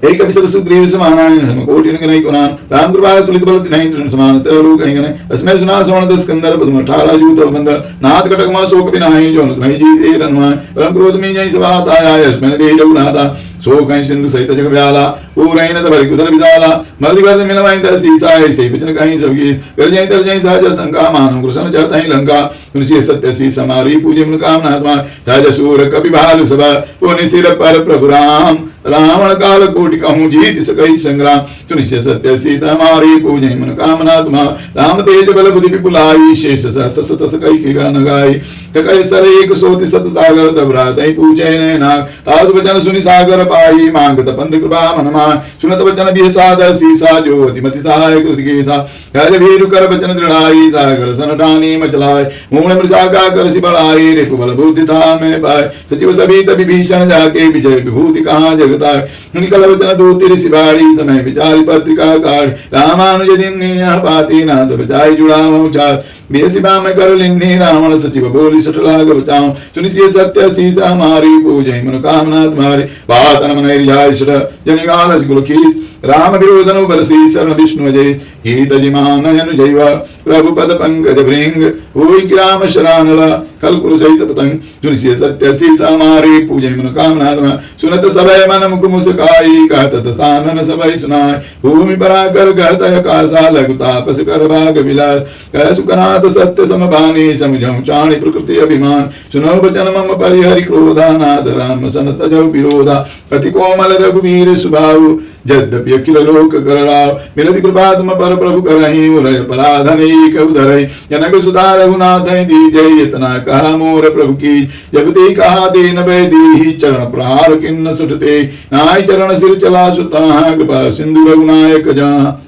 S1: एक सब सुग्रीव समानाय कोटिन के नहीं गुणान राम कृपा तुलित बल नहीं तृण समान तेरो कहीं ने अस्मै सुना श्रवण 10 स्कंदर पद्म 18 जूत बंदर नाथ कटक मा शोक बिनाहि जो तुम्हें जी दे रनवाय परम क्रोध में जय सभात आया अस्मै दे रघुनाथा शोक कहीं सिंधु सहित जग व्याला पूरैन तबर कुदर विशाला मर्द गर्द मिलवाई त सीसा ऐसे वचन कहीं सबकी कर जय तर जय सहज संका मानो कृष्ण चाहता ही लंका तुलसी सत्य सी समारी पूजे मनोकामना आत्मा सहज सूर कपि भालु सब पुनि सिर पर प्रभु राम रावण काल कोटि कहूँ जीत सकई संग्राम सुनिश्चय सत्य सी समारी पूजे मनोकामना तुम्हा राम तेज बल बुद्धि विपुलाई शेष सस तस कई की गान गाई सकई सर एक सोति सत सागर तबरात पूजे नाग तास वचन सुनि सागर पाई मांगत पंथ कृपा मनमा सुनत वचन भी साध सीसा जो अतिमति सहाय कृति के सा राज भीरु कर वचन दृढ़ाई सागर सन टानी मचलाय मूल मृषा का कर सी बढ़ाई रिपु बल बुद्धि था मैं पाए सचिव सभी तभी भीषण जाके विजय विभूति कहाँ जगता निकल वचन दूत ऋषि बाड़ी समय विचारी पत्रिका काढ़ रामानुज दिन पाती ना तो बचाई जुड़ाऊं चार बेसिबा में कर लिन्नी रावण सचिव बोली सटलाग बचाऊं सुनिश्चय सत्य सीसा हमारी पूजे मनोकामना तुम्हारी बात मन रियाय जनिगाल गुल खीस राम विरोधनु बरसी शरण विष्णु जय गीत जिमान जैव प्रभु पद पंकज भृंग हुई ग्राम शरानला कल कुल सहित पतंग सुनिए सत्य शीश हमारी पूजे मनोकामना तुम्हारी सुनत सबय मन मुख मुस्काई कहत सानन सबय सुनाय भूमि पराकर कहत कासा लघु तापस कर भाग विलास कह सुखनाथ सत्य समभानी समझौ चाणी प्रकृति अभिमान सुनो वचन मम परिहरि क्रोधा नाथ राम सन तजौ विरोधा अति कोमल रघुवीर सुभाऊ यद्यपि अखिल लोक करराव मिलति कृपा तुम पर प्रभु करहि उरय पराधन एक उधरय जनक सुधा रघुनाथ दीजय इतना कहा मोर प्रभु की जब ते कहा दीन भय दीहि चरण प्रहार किन्न सुटते नाय चरण सिर चला सुता कृपा सिंधु रघुनायक जहाँ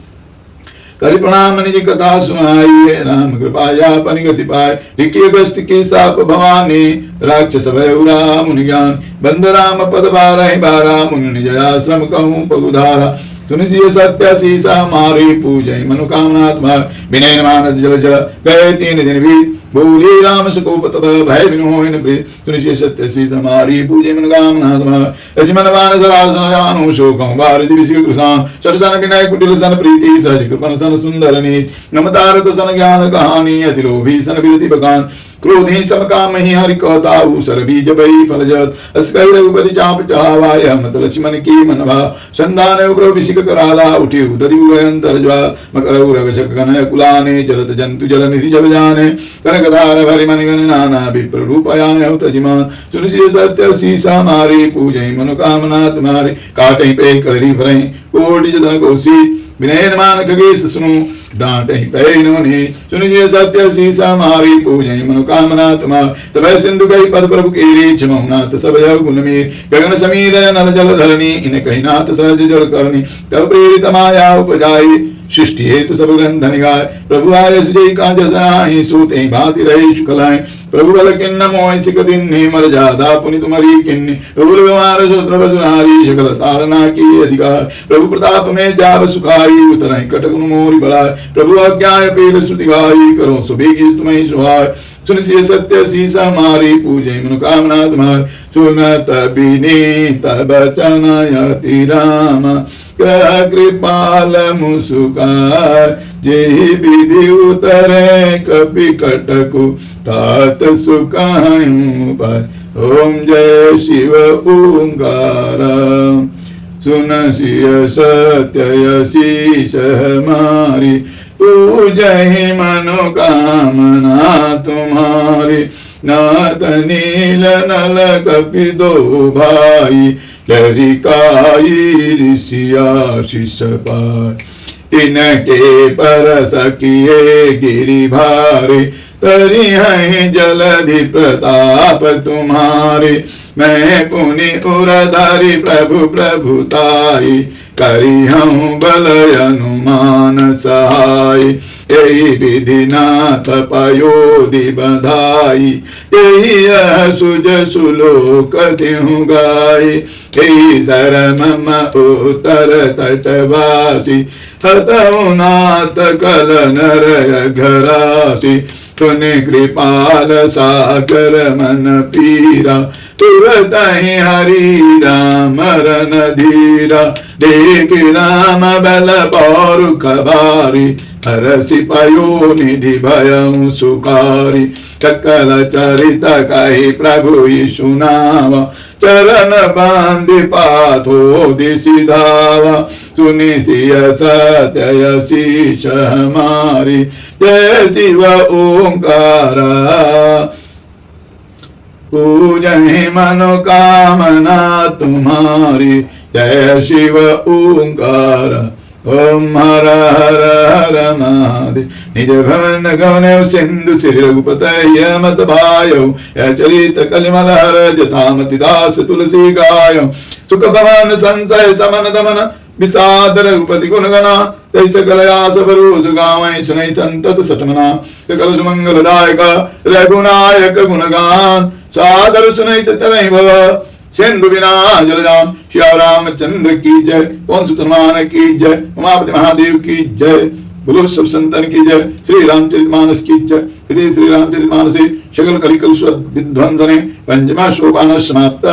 S1: करि प्रणाम निज कथा सुनाई राम कृपाया पनिगति पाय ऋषि अगस्त्य की साप भवानी राक्षस भय राम मुनि ज्ञान बंद राम पद बारहि बारा मुनि निज आश्रम कहूँ पगुधारा सुनिए सत्य शीसा मारी पूजय मनोकामना तुम्हारी विनय मानस जल जल गए 3 दिन बीत बोले राम सकोपत भय विनोहिन प्रीत सुनिए सत्य शीसा मारी पूजय मनोकामना तुम्हारी ऐसी मन मानस राजनु शोकं वारिधि विषय कृषां सरसन विनय कुटिल सन प्रीति सहज कृपण सन सुंदर नीति नमतारत सन ज्ञान कहानी अति लोभी सन विरति बगान क्रोधी समकाम ही हरि कहताऊ सर बीज बई फलजत अस्कै रघुपति चाप चढ़ावा यह मत लक्ष्मण की मनवा संधान प्रभिषिक कराला उठी उदरि उभयंतर ज्वा मकर रगशक गणय कुलाने चलत जंतु जल निधि जब जाने कनकधार भरि मन गण नाना विप्र रूपयाय तजिमान सुनिए सत्य शीसा मारी पूजय मनोकामना तुम्हारी काटहि पे करी भरहि कोटि जतन कोसी विनय मान खगेश सुनु डांटहि पै नोनि सुनिए सत्य शीसा मारी पूजय मनोकामना तुम्हारी तब सिंधु कहि पद प्रभु केरी क्षमनाथ सब गुण में गगन समीर नल जल धरणी इन कहि नाथ सहज जल करणी तब प्रेरित माया उपजाई सृष्टि हेतु सब ग्रंथ निगाय प्रभु आय सुजय काज सनाहि सूते भाति रहे शुक्लाय प्रभु बल किन्न मोहि सिक दिन्हि मर जादा पुनि तुमरी किन्नि प्रभु व्यवहार सूत्र बसुनारी सकल तारना की अधिकार प्रभु प्रताप में जाव सुखाई उतरहि कटक मोरि बड़ाय प्रभु अज्ञाय पेल श्रुति गाई करो सुभेगी तुम्हें सुहाय सुनिए सत्य शीसा मारी पूजय मनोकामना तुम्हारी सुनत विनीत बचन यति राम कृपाल मुसुकाय जेहि विधि उतरे कपि कटकु तात सुखायु पाय ओम जय शिव ओंकार सुनसिय सत्य शीश हमारी पूजहि मनोकामना तुम्हारी नाथ नील नल कपि दो भाई लरिकाई ऋषियाशीष पाय इनके पर सकिए गिरि भारी तरी है जलधि प्रताप तुम्हारे मैं पुनि उरधारी प्रभु प्रभुताई करी हूँ बल अनुमान सहाय यही विधि नाथ पयोधि बधाई यही सुज सुलोक तिहु गाय यही शरम उत्तर तटवासी हतौ नाथ कल नर घरासी तुने कृपाल सागर मन पीरा तुरत ही हरि राम रन धीरा देख राम बल पौरुख भारी हरसि पयो निधि भयं सुखारी सकल चरित कहि प्रभु सुनावा चरण बांधि पाथो दिशि धावा सुनि सिय सत्य शीश हमारी जय शिव ओंकारा पूजहि मनोकामना तुम्हारी जय शिव ओंकार ओम हर हर हर महादेव निज भवन गवन सिंधु श्री रघुपतय मत भायो चरित कलिमल हर जतामति दास तुलसी गायो सुख भवन संशय समन दमन विषाद रघुपति गुण गना तै सकल आस भरोस गावै सुनै संतत सटमना सकल सुमंगलदायक रघुनायक गुणगान सादर सुनै तरहि भव सिंधु बिना जलजान श्री रामचंद्र की जय पवन सुत हनुमान की जय उमापति महादेव की जय बोलो सब संतन की जय श्री रामचरितमानस की जय श्री रामचरितमानसे सकल कलिकल विध्वंसने पंचमा सोपान समाप्त।